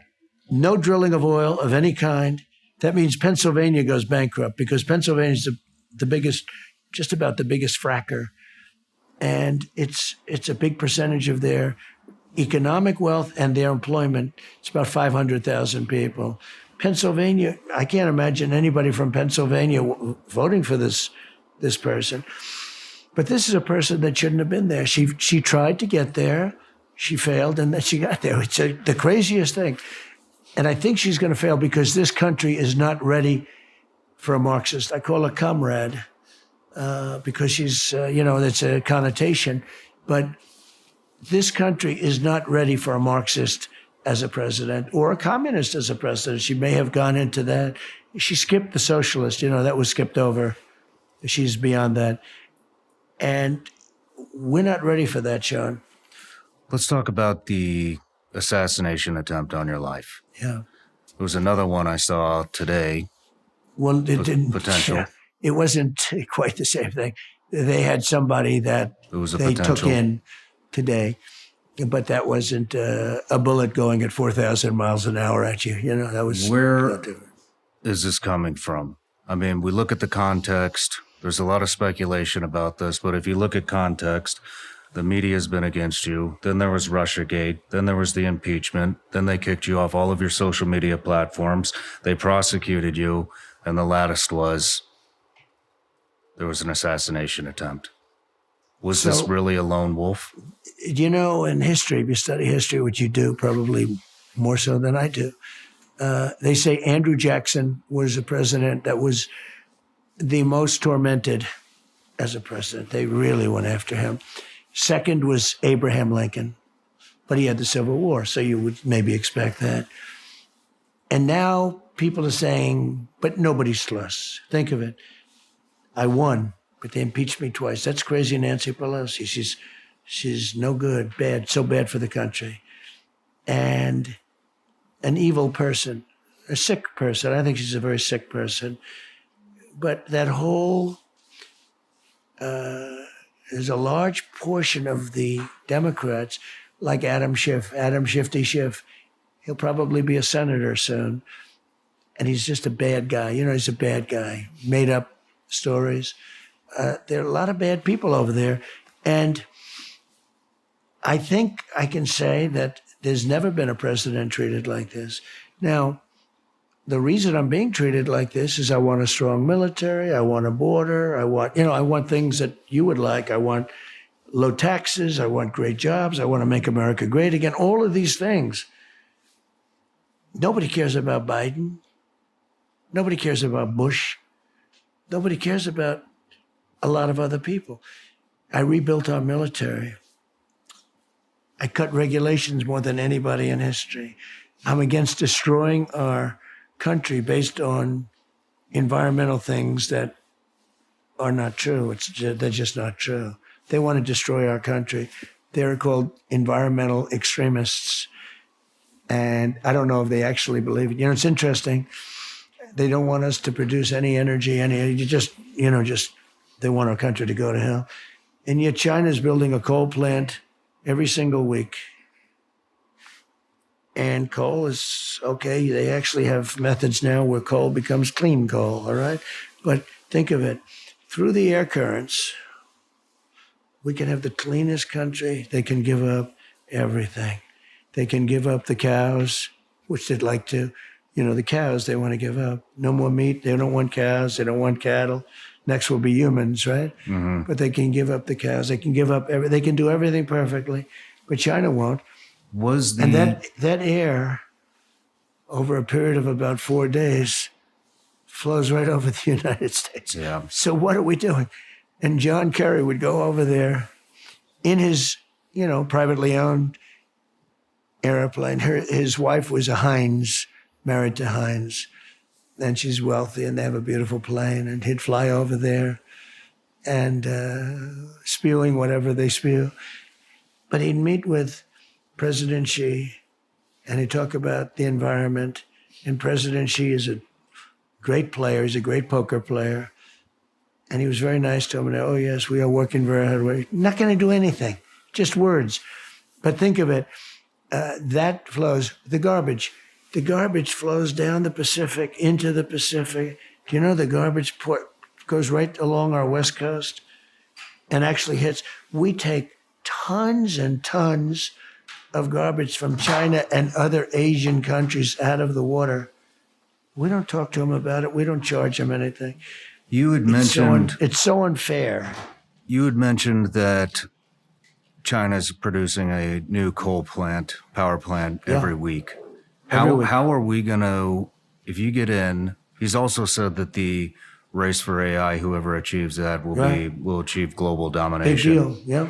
no drilling of oil of any kind. That means Pennsylvania goes bankrupt because Pennsylvania is the biggest, just about the biggest fracker. And it's a big percentage of their economic wealth and their employment. It's about 500,000 people. Pennsylvania, I can't imagine anybody from Pennsylvania voting for this person. But this is a person that shouldn't have been there. She tried to get there. She failed, and then she got there. It's the craziest thing. And I think she's going to fail because this country is not ready. for a Marxist. I call her comrade because she's, that's a connotation. But this country is not ready for a Marxist as a president or a communist as a president. She may have gone into that. She skipped the socialist, that was skipped over. She's beyond that. And we're not ready for that, Sean. Let's talk about the assassination attempt on your life. Yeah. There was another one I saw today. Well, it didn't. Potential. Yeah, it wasn't quite the same thing. They had somebody that they took in today, but that wasn't a bullet going at 4,000 miles an hour at you. That was Where is this coming from? I mean, we look at the context. There's a lot of speculation about this, but if you look at context, the media has been against you. Then there was Russiagate. Then there was the impeachment. Then they kicked you off all of your social media platforms. They prosecuted you. And the latest was there was an assassination attempt. Was this really a lone wolf? In history, if you study history, which you do probably more so than I do, they say Andrew Jackson was a president that was the most tormented as a president. They really went after him. Second was Abraham Lincoln, but he had the Civil War, so you would maybe expect that. And now people are saying, but nobody's close. Think of it. I won, but they impeached me twice. That's crazy Nancy Pelosi. She's no good, bad, so bad for the country. And an evil person, a sick person. I think she's a very sick person. But that whole, there's a large portion of the Democrats, like Adam Shifty Schiff. He'll probably be a senator soon. And he's just a bad guy. He's a bad guy. Made up stories. There are a lot of bad people over there. And I think I can say that there's never been a president treated like this. Now, the reason I'm being treated like this is I want a strong military. I want a border. I want things that you would like. I want low taxes. I want great jobs. I want to make America great again. All of these things. Nobody cares about Biden. Nobody cares about Bush. Nobody cares about a lot of other people. I rebuilt our military. I cut regulations more than anybody in history. I'm against destroying our country based on environmental things that are not true. They're just not true. They want to destroy our country. They're called environmental extremists. And I don't know if they actually believe it. It's interesting. They don't want us to produce any energy, they want our country to go to hell. And yet China's building a coal plant every single week. And coal is okay. They actually have methods now where coal becomes clean coal, all right? But think of it. Through the air currents, we can have the cleanest country. They can give up everything. They can give up the cows, which they'd like to. The cows they want to give up. No more meat. They don't want cows. They don't want cattle. Next will be humans, right? Mm-hmm. But they can give up the cows. They can give up they can do everything perfectly. But China won't. And that air, over a period of about 4 days, flows right over the United States. Yeah. So what are we doing? And John Kerry would go over there in his, privately owned airplane. His wife was a Heinz, married to Heinz, and she's wealthy, and they have a beautiful plane. And he'd fly over there and spewing whatever they spew. But he'd meet with President Xi, and he'd talk about the environment. And President Xi is a great player. He's a great poker player. And he was very nice to him. And, oh, yes, we are working very hard. We're not going to do anything, just words. But think of it. That flows, the garbage flows down the Pacific into the Pacific. Do you know the garbage goes right along our West Coast and actually hits? We take tons and tons of garbage from China and other Asian countries out of the water. We don't talk to them about it. We don't charge them anything. You had mentioned it's so unfair. You had mentioned that China's producing a new power plant every week. How are we going to, if you get in, He's also said that the race for AI, whoever achieves that, will achieve global Big domination. deal. Yeah.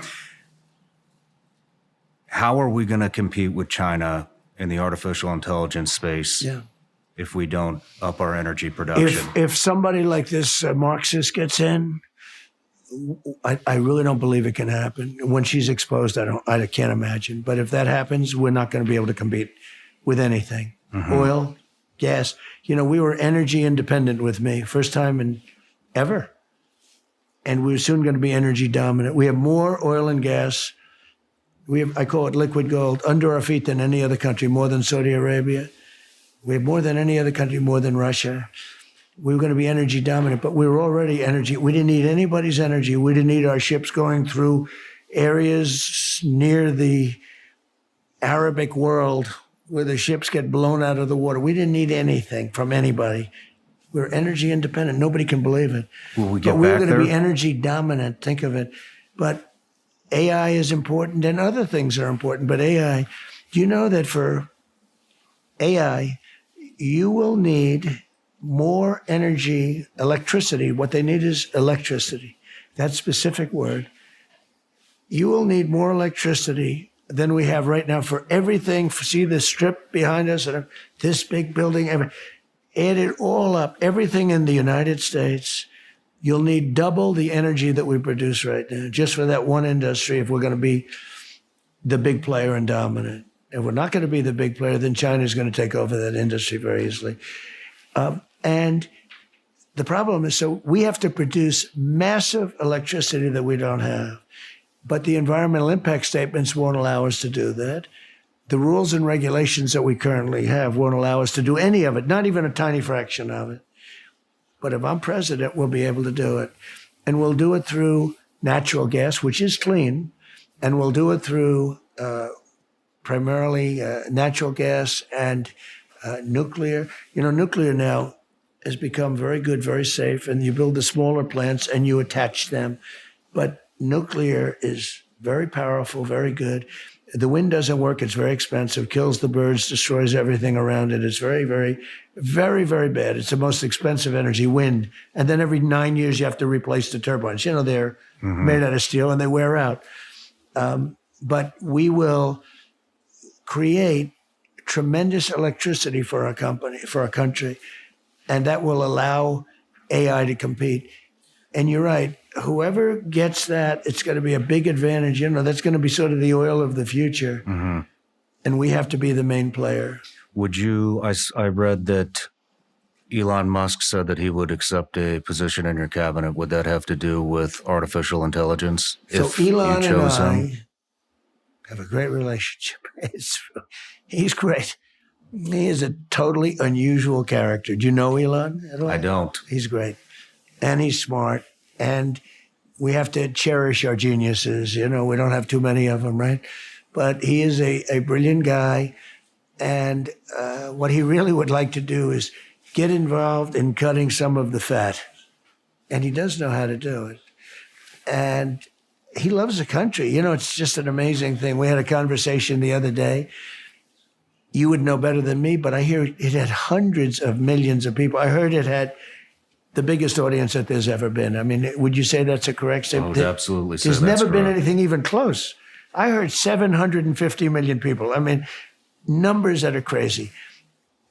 How are we going to compete with China in the artificial intelligence space Yeah. if we don't up our energy production? If somebody like this Marxist gets in, I really don't believe it can happen. When she's exposed, I can't imagine. But if that happens, we're not going to be able to compete with anything. Oil, gas. You know, we were energy independent with me, first time in ever. And we're soon going to be energy dominant. We have more oil and gas. I call it liquid gold, under our feet than any other country, more than Saudi Arabia. We have more than any other country, more than Russia. We were going to be energy dominant, but we were already energy. We didn't need anybody's energy. We didn't need our ships going through areas near the Arabic world where the ships get blown out of the water. We didn't need anything from anybody. We're energy independent. Nobody can believe it. Will we get but we're back going to there? be energy dominant. Think of it. But AI is important and other things are important. But AI, do you know that for AI, you will need more energy, electricity. What they need is electricity. That specific word. You will need more electricity than we have right now for everything. See the strip behind us, and this big building. Add it all up, everything in the United States, you'll need double the energy that we produce right now, just for that one industry, if we're going to be the big player and dominant. If we're not going to be the big player, then China's going to take over that industry very easily. And the problem is, so we have to produce massive electricity that we don't have. But the environmental impact statements won't allow us to do that. The rules and regulations that we currently have won't allow us to do any of it, not even a tiny fraction of it. But if I'm president, we'll be able to do it. And we'll do it through natural gas, which is clean. And we'll do it through primarily natural gas and nuclear. You know, nuclear now has become very good, very safe, and you build the smaller plants and you attach them. But nuclear is very powerful, very good. The wind doesn't work. It's very expensive, kills the birds, destroys everything around it. It's very, very, very, very bad. It's the most expensive energy, wind. And then every 9 years, you have to replace the turbines. You know, they're made out of steel and they wear out. But we will create tremendous electricity for our company, for our country, and that will allow AI to compete. And you're right. Whoever gets that, it's going to be a big advantage. You know, that's going to be sort of the oil of the future. And we have to be the main player. Would you, I read that Elon Musk said that he would accept a position in your cabinet. Would that have to do with artificial intelligence? So if Elon you chose and I him? have a great relationship. He's great. He is a totally unusual character. Do you know Elon at all? I don't. He's great. And he's smart. And we have to cherish our geniuses. You know, we don't have too many of them, right? But he is a brilliant guy. And what he really would like to do is get involved in cutting some of the fat. And he does know how to do it. And he loves the country. You know, it's just an amazing thing. We had a conversation the other day. You would know better than me, but I hear it had hundreds of millions of people. I heard it had the biggest audience that there's ever been. I mean, would you say that's a correct statement? I would absolutely say There's that's never been correct. anything even close. I heard 750 million people. I mean, numbers that are crazy.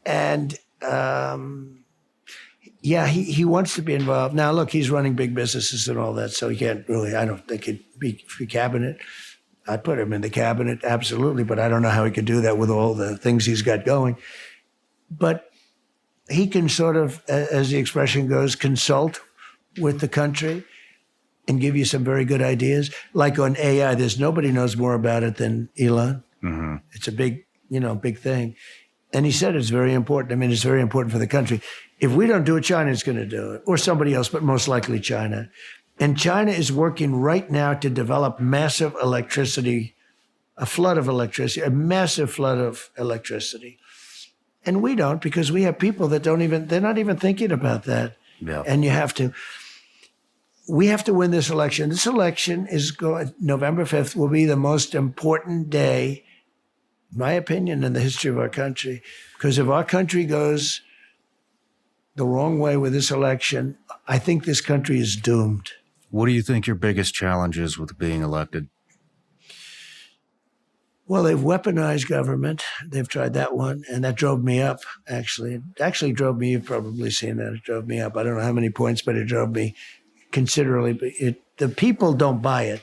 And yeah, he wants to be involved. Now, look, he's running big businesses and all that, so he can't really, I don't think he'd be for cabinet. I'd put him in the cabinet, absolutely, but I don't know how he could do that with all the things he's got going. But he can sort of, as the expression goes, consult with the country and give you some very good ideas. Like on AI, there's nobody knows more about it than Elon. It's a big, big thing. And he said it's very important. I mean, it's very important for the country. If we don't do it, China's going to do it, or somebody else, but most likely China. And China is working right now to develop massive electricity, a flood of electricity, a massive flood of electricity. And we don't, because we have people that they're not even thinking about that. Yeah. And we have to win this election. This election November 5th will be the most important day, in my opinion, in the history of our country. Because if our country goes the wrong way with this election, I think this country is doomed. What do you think your biggest challenge is with being elected? Well, they've weaponized government. They've tried that one, and that drove me up, actually. It actually drove me, you've probably seen that, it drove me up. I don't know how many points, but it drove me considerably. But the people don't buy it,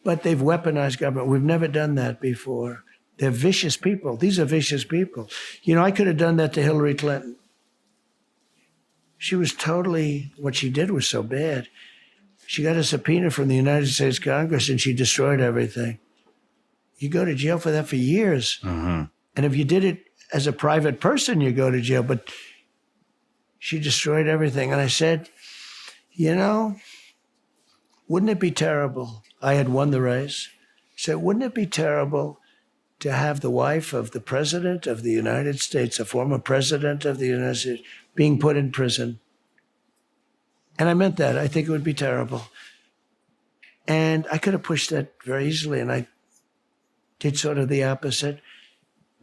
but they've weaponized government. We've never done that before. They're vicious people. These are vicious people. You know, I could have done that to Hillary Clinton. She was totally, what she did was so bad. She got a subpoena from the United States Congress and she destroyed everything. You go to jail for that for years. Mm-hmm. And if you did it as a private person, you go to jail. But she destroyed everything. And I said, you know, wouldn't it be terrible? I had won the race. I said, wouldn't it be terrible to have the wife of the president of the United States, a former president of the United States, being put in prison? And I meant that. I think it would be terrible. And I could have pushed that very easily, and I did sort of the opposite.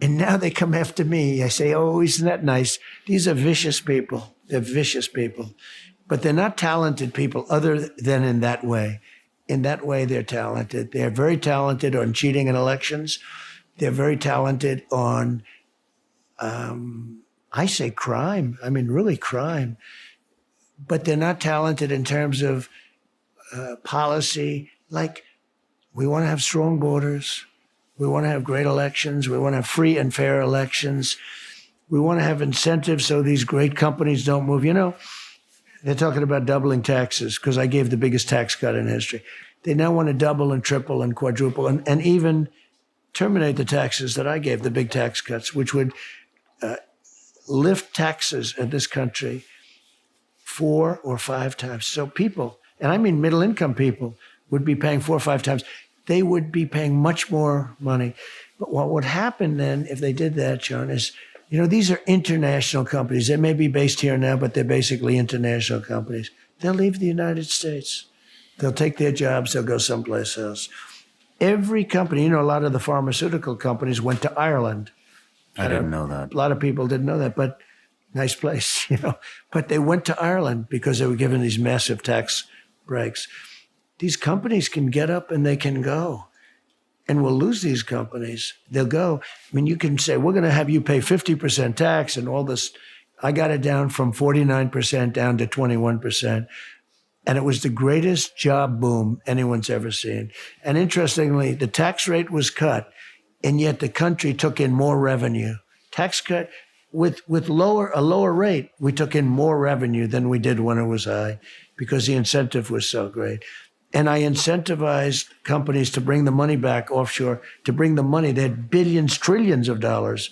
And now they come after me. I say, oh, isn't that nice? These are vicious people. They're vicious people. But they're not talented people other than in that way. In that way, they're talented. They're very talented on cheating in elections. They're very talented on, I say crime. I mean, really crime. But they're not talented in terms of policy. Like, we want to have strong borders. We want to have great elections. We want to have free and fair elections. We want to have incentives so these great companies don't move. You know, they're talking about doubling taxes because I gave the biggest tax cut in history. They now want to double and triple and quadruple and even terminate the taxes that I gave, the big tax cuts, which would lift taxes in this country 4 or 5 times. So people, and I mean middle income people, would be paying 4 or 5 times. They would be paying much more money. But what would happen then if they did that, John, is, you know, these are international companies. They may be based here now, but they're basically international companies. They'll leave the United States. They'll take their jobs. They'll go someplace else. Every company, you know, a lot of the pharmaceutical companies went to Ireland. I didn't know that. A lot of people didn't know that, but nice place, you know. But they went to Ireland because they were given these massive tax breaks. These companies can get up and they can go. And we'll lose these companies. They'll go. I mean, you can say, we're going to have you pay 50% tax and all this. I got it down from 49% down to 21%. And it was the greatest job boom anyone's ever seen. And interestingly, the tax rate was cut, and yet the country took in more revenue. Tax cut with a lower rate, we took in more revenue than we did when it was high because the incentive was so great. And I incentivized companies to bring the money back offshore, to bring the money. They had billions, trillions of dollars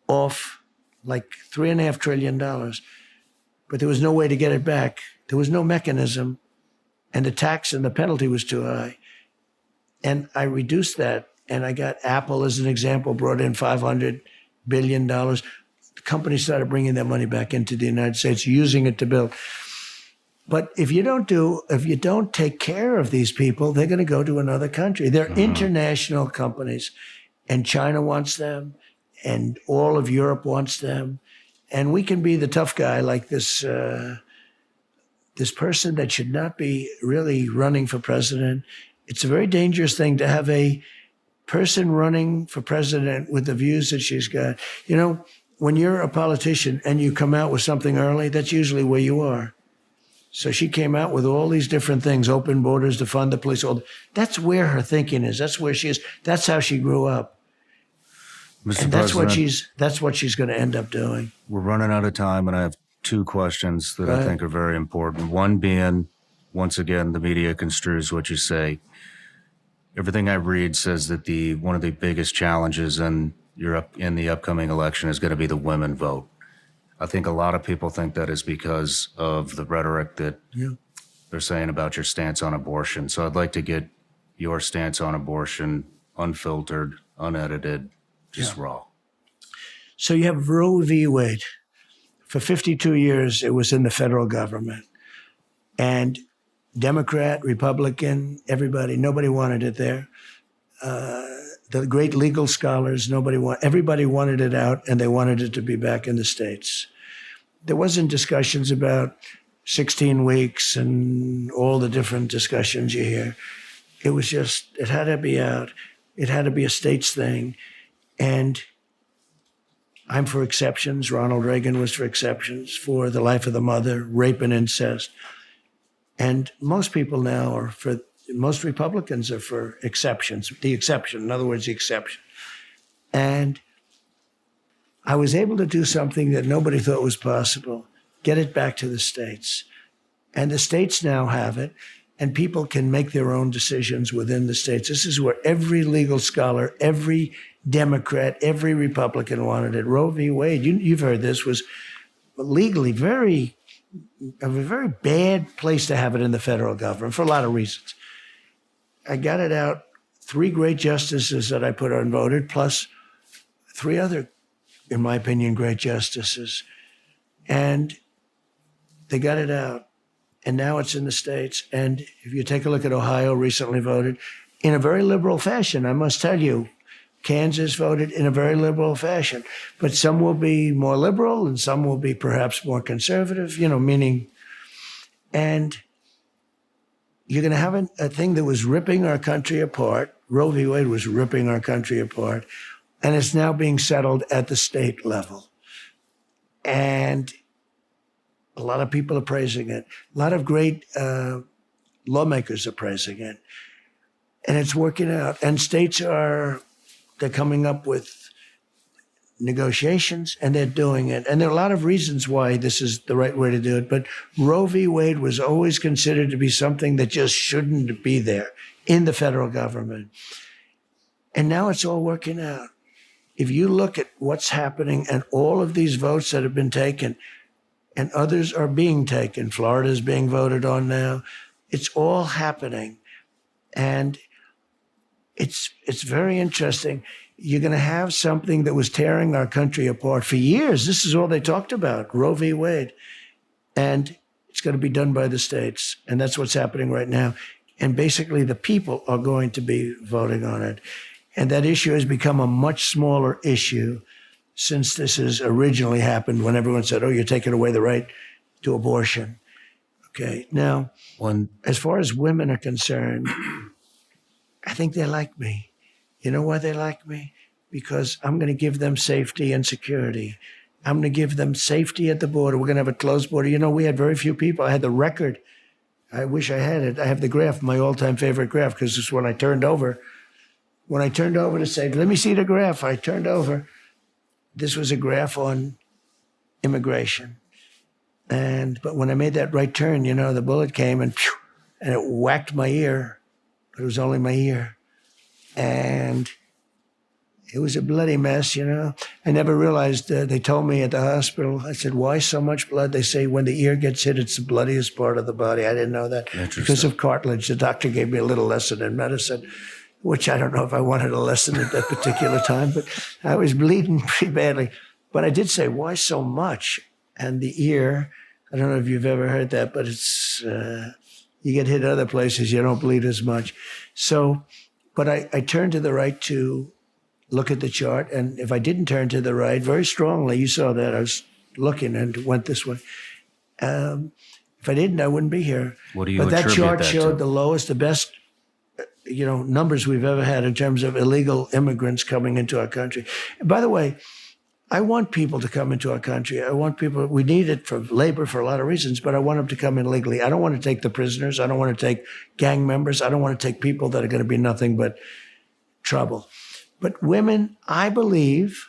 off, like $3.5 trillion. But there was no way to get it back. There was no mechanism. And the tax and the penalty was too high. And I reduced that. And I got Apple as an example, brought in $500 billion. The companies started bringing their money back into the United States, using it to build. But if you don't take care of these people, they're going to go to another country. They're international companies, and China wants them, and all of Europe wants them. And we can be the tough guy like this person that should not be really running for president. It's a very dangerous thing to have a person running for president with the views that she's got. You know, when you're a politician and you come out with something early, that's usually where you are. So she came out with all these different things, open borders, to fund the police. That's where her thinking is. That's where she is. That's how she grew up. Mr. And that's what she's going to end up doing. We're running out of time, and I have 2 questions that I think are very important. One being, once again, the media construes what you say. Everything I read says that one of the biggest challenges in the upcoming election is going to be the women vote. I think a lot of people think that is because of the rhetoric that they're saying about your stance on abortion. So I'd like to get your stance on abortion, unfiltered, unedited, just raw. So you have Roe v. Wade. For 52 years, it was in the federal government. And Democrat, Republican, nobody wanted it there. The great legal scholars, everybody wanted it out, and they wanted it to be back in the States. there wasn't discussions about 16 weeks and all the different discussions you hear. It was just, it had to be out. It had to be a states thing. And I'm for exceptions. Ronald Reagan was for exceptions, for the life of the mother, rape and incest. And most people now are for, most Republicans are for exceptions, the exception, in other words, the exception. And I was able to do something that nobody thought was possible, get it back to the states. And the states now have it, and people can make their own decisions within the states. This is where every legal scholar, every Democrat, every Republican wanted it. Roe v. Wade, you've heard this, was legally a very bad place to have it in the federal government for a lot of reasons. I got it out, 3 great justices that I put on voted, plus 3 other, in my opinion, great justices. And they got it out. And now it's in the states. And if you take a look at Ohio, recently voted in a very liberal fashion, I must tell you. Kansas voted in a very liberal fashion. But some will be more liberal and some will be perhaps more conservative, meaning. And you're going to have a thing that was ripping our country apart. Roe v. Wade was ripping our country apart. And it's now being settled at the state level. And a lot of people are praising it. A lot of great lawmakers are praising it. And it's working out. And states they're coming up with negotiations and they're doing it. And there are a lot of reasons why this is the right way to do it. But Roe v. Wade was always considered to be something that just shouldn't be there in the federal government. And now it's all working out. If you look at what's happening and all of these votes that have been taken, and others are being taken. Florida is being voted on now. It's all happening. And it's very interesting. You're going to have something that was tearing our country apart for years. This is all they talked about, Roe v. Wade. And it's going to be done by the states. And that's what's happening right now. And basically the people are going to be voting on it. And that issue has become a much smaller issue since this has originally happened, when everyone said, oh, you're taking away the right to abortion. Okay, now, as far as women are concerned, I think they like me. You know why they like me? Because I'm going to give them safety and security. I'm going to give them safety at the border. We're going to have a closed border. We had very few people. I had the record. I wish I had it. I have the graph, my all-time favorite graph, because it's when I turned over. When I turned over to say, let me see the graph, I turned over. This was a graph on immigration. But when I made that right turn, the bullet came and it whacked my ear. But it was only my ear. And it was a bloody mess, I never realized, they told me at the hospital, I said, why so much blood? They say when the ear gets hit, it's the bloodiest part of the body. I didn't know that. Because of cartilage. The doctor gave me a little lesson in medicine, which I don't know if I wanted a lesson at that particular time, but I was bleeding pretty badly. But I did say, why so much? And the ear, I don't know if you've ever heard that, but it's, you get hit other places, you don't bleed as much. So, but I turned to the right to look at the chart. And if I didn't turn to the right, very strongly, you saw that, I was looking and went this way. If I didn't, I wouldn't be here. What do you But that attribute chart that showed to? the lowest, the best, numbers we've ever had in terms of illegal immigrants coming into our country. And by the way, I want people to come into our country. I want people, we need it for labor for a lot of reasons, but I want them to come in legally. I don't want to take the prisoners. I don't want to take gang members. I don't want to take people that are going to be nothing but trouble. But women, I believe,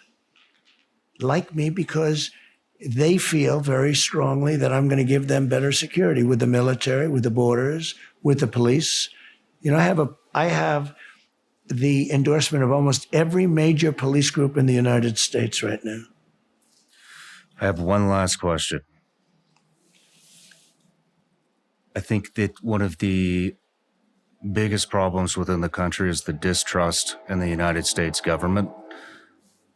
like me because they feel very strongly that I'm going to give them better security with the military, with the borders, with the police. I have the endorsement of almost every major police group in the United States right now. I have one last question. I think that one of the biggest problems within the country is the distrust in the United States government.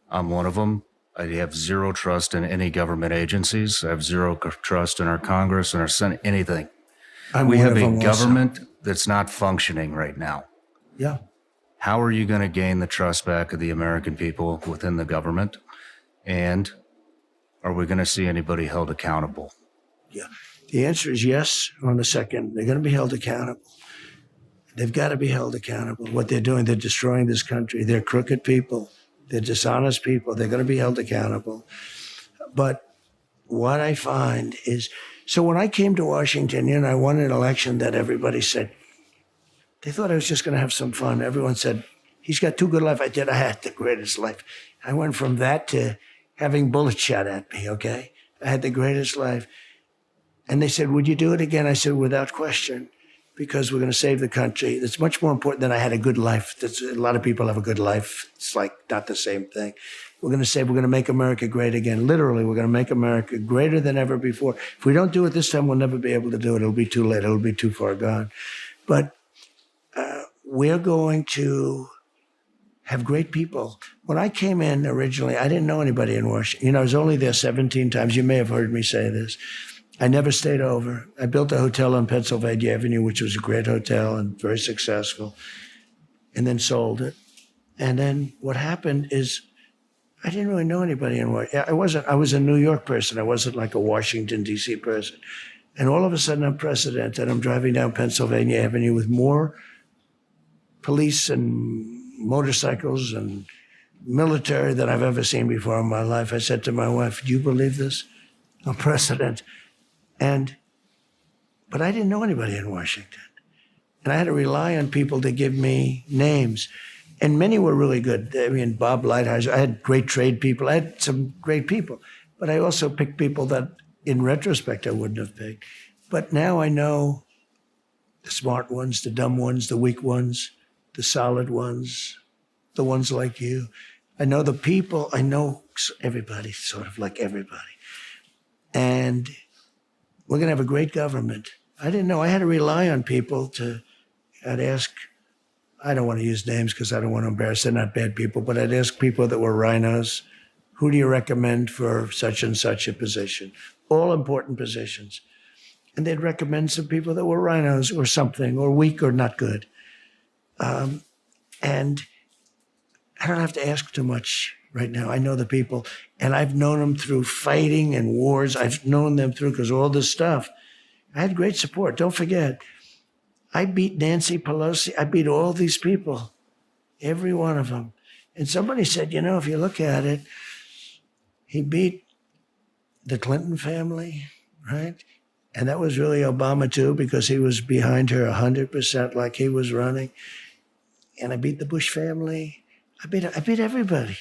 I'm one of them. I have zero trust in any government agencies. I have zero trust in our Congress and our Senate, anything. We have a government that's not functioning right now. Yeah. How are you going to gain the trust back of the American people within the government? And Are we going to see anybody held accountable? Yeah. The answer is yes on the second. They're going to be held accountable. They've got to be held accountable. What they're doing, they're destroying this country. They're crooked people. They're dishonest people. They're going to be held accountable. But what I find is, so when I came to Washington, I won an election that everybody said, they thought I was just going to have some fun. Everyone said, he's got too good a life. I did. I had the greatest life. I went from that to having bullets shot at me, okay? I had the greatest life. And they said, would you do it again? I said, without question, because we're going to save the country. It's much more important than I had a good life. A lot of people have a good life. It's like not the same thing. We're going to make America great again. Literally, we're going to make America greater than ever before. If we don't do it this time, we'll never be able to do it. It'll be too late. It'll be too far gone. But we're going to have great people. When I came in originally, I didn't know anybody in Washington. I was only there 17 times. You may have heard me say this. I never stayed over. I built a hotel on Pennsylvania Avenue, which was a great hotel and very successful, and then sold it. And then what happened is I didn't really know anybody in Washington. I was a New York person. I wasn't like a Washington, D.C. person. And all of a sudden I'm president and I'm driving down Pennsylvania Avenue with more police and motorcycles and military than I've ever seen before in my life. I said to my wife, do you believe this? I'm president. But I didn't know anybody in Washington. And I had to rely on people to give me names. And many were really good. I mean, Bob Lighthizer, I had great trade people. I had some great people. But I also picked people that, in retrospect, I wouldn't have picked. But now I know the smart ones, the dumb ones, the weak ones, the solid ones, the ones like you. I know the people. I know everybody, sort of like everybody. And we're going to have a great government. I didn't know. I had to rely on people I'd ask, I don't want to use names because I don't want to embarrass. They're not bad people, but I'd ask people that were rhinos, who do you recommend for such and such a position? All important positions. And they'd recommend some people that were rhinos or something, or weak or not good. And I don't have to ask too much right now. I know the people, and I've known them through fighting and wars. I've known them through, because all this stuff. I had great support. Don't forget, I beat Nancy Pelosi. I beat all these people, every one of them. And somebody said, if you look at it, he beat the Clinton family, right? And that was really Obama too, because he was behind her 100% like he was running. And I beat the Bush family. I beat everybody.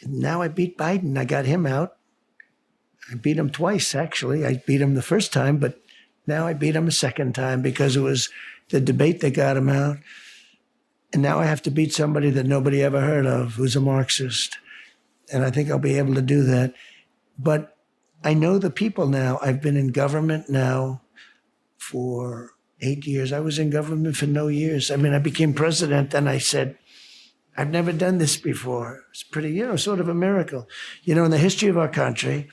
And now I beat Biden. I got him out. I beat him twice, actually. I beat him the first time, but now I beat him a second time because it was the debate that got him out. And now I have to beat somebody that nobody ever heard of, who's a Marxist. And I think I'll be able to do that. But I know the people now. I've been in government now for 8 years. I was in government for no years. I mean, I became president and I said, I've never done this before. It's pretty, sort of a miracle. In the history of our country,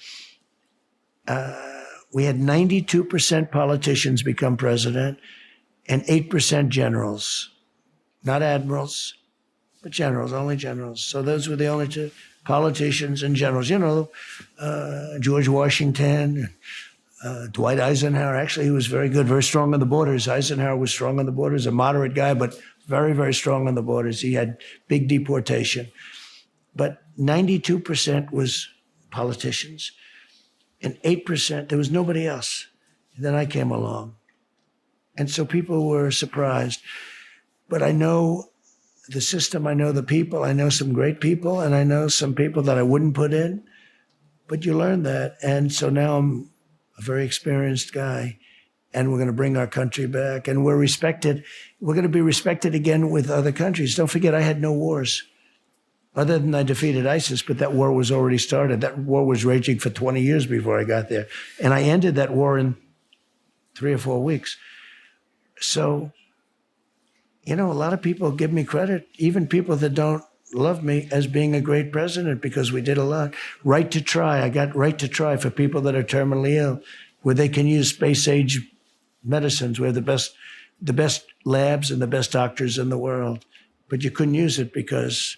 we had 92% politicians become president and 8% generals. Not admirals, but generals, only generals. So those were the only two, politicians and generals. George Washington, Dwight Eisenhower. Actually, he was very good, very strong on the borders. Eisenhower was strong on the borders, a moderate guy, but very, very strong on the borders. He had big deportation. But 92% was politicians, and 8%, there was nobody else. And then I came along. And so people were surprised. But I know the system, I know the people, I know some great people, and I know some people that I wouldn't put in. But you learn that. And so now I'm a very experienced guy, and we're going to bring our country back, and we're respected. We're going to be respected again with other countries. Don't forget, I had no wars, other than I defeated ISIS, but that war was already started. That war was raging for 20 years before I got there. And I ended that war in 3 or 4 weeks. So, a lot of people give me credit, even people that don't love me, as being a great president, because we did a lot. Right to try. I got right to try for people that are terminally ill, where they can use space-age medicines. We have the best labs and the best doctors in the world. But you couldn't use it because,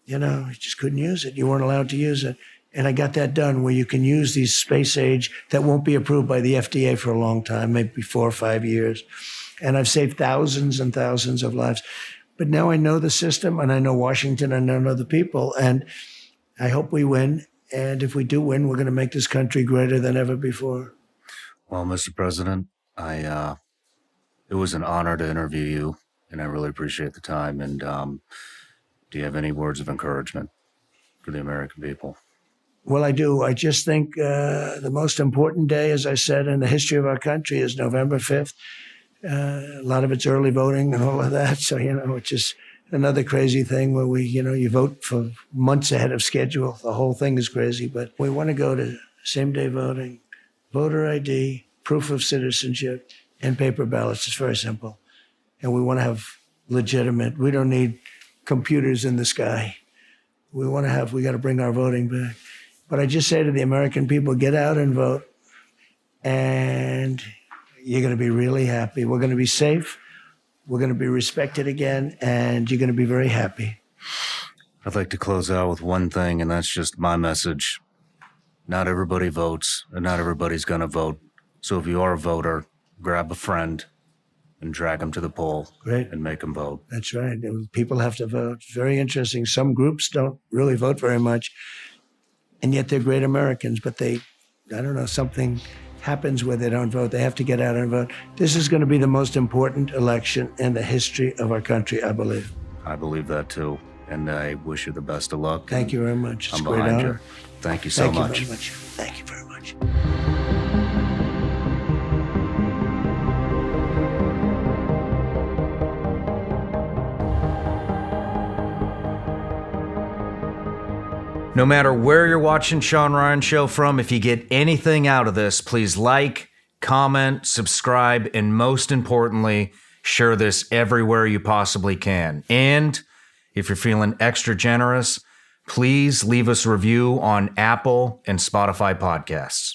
you just couldn't use it. You weren't allowed to use it. And I got that done where you can use these space age that won't be approved by the FDA for a long time, maybe 4 or 5 years. And I've saved thousands and thousands of lives. But now I know the system, and I know Washington, and I know the people. And I hope we win. And if we do win, we're going to make this country greater than ever before. Well, Mr. President, it was an honor to interview you, and I really appreciate the time. And do you have any words of encouragement for the American people? Well, I do. I just think the most important day, as I said, in the history of our country is November 5th. A lot of it's early voting and all of that. So, it's just another crazy thing where you vote for months ahead of schedule. The whole thing is crazy. But we want to go to same-day voting, voter ID, proof of citizenship, and paper ballots. It's very simple. And we want to have legitimate. We don't need computers in the sky. We got to bring our voting back. But I just say to the American people, get out and vote. And you're going to be really happy. We're going to be safe. We're going to be respected again. And you're going to be very happy. I'd like to close out with one thing, and that's just my message. Not everybody votes, and not everybody's going to vote. So if you are a voter, grab a friend and drag them to the poll. Great. And make them vote. That's right. People have to vote. It's very interesting. Some groups don't really vote very much. And yet they're great Americans, but something happens where they don't vote. They have to get out and vote. This is going to be the most important election in the history of our country, I believe. I believe that too. And I wish you the best of luck. Thank you very much. It's I'm a great behind honor. you. Thank you so much. Thank you very much. No matter where you're watching Sean Ryan Show from, if you get anything out of this, please like, comment, subscribe, and most importantly, share this everywhere you possibly can. And if you're feeling extra generous, please leave us a review on Apple and Spotify podcasts.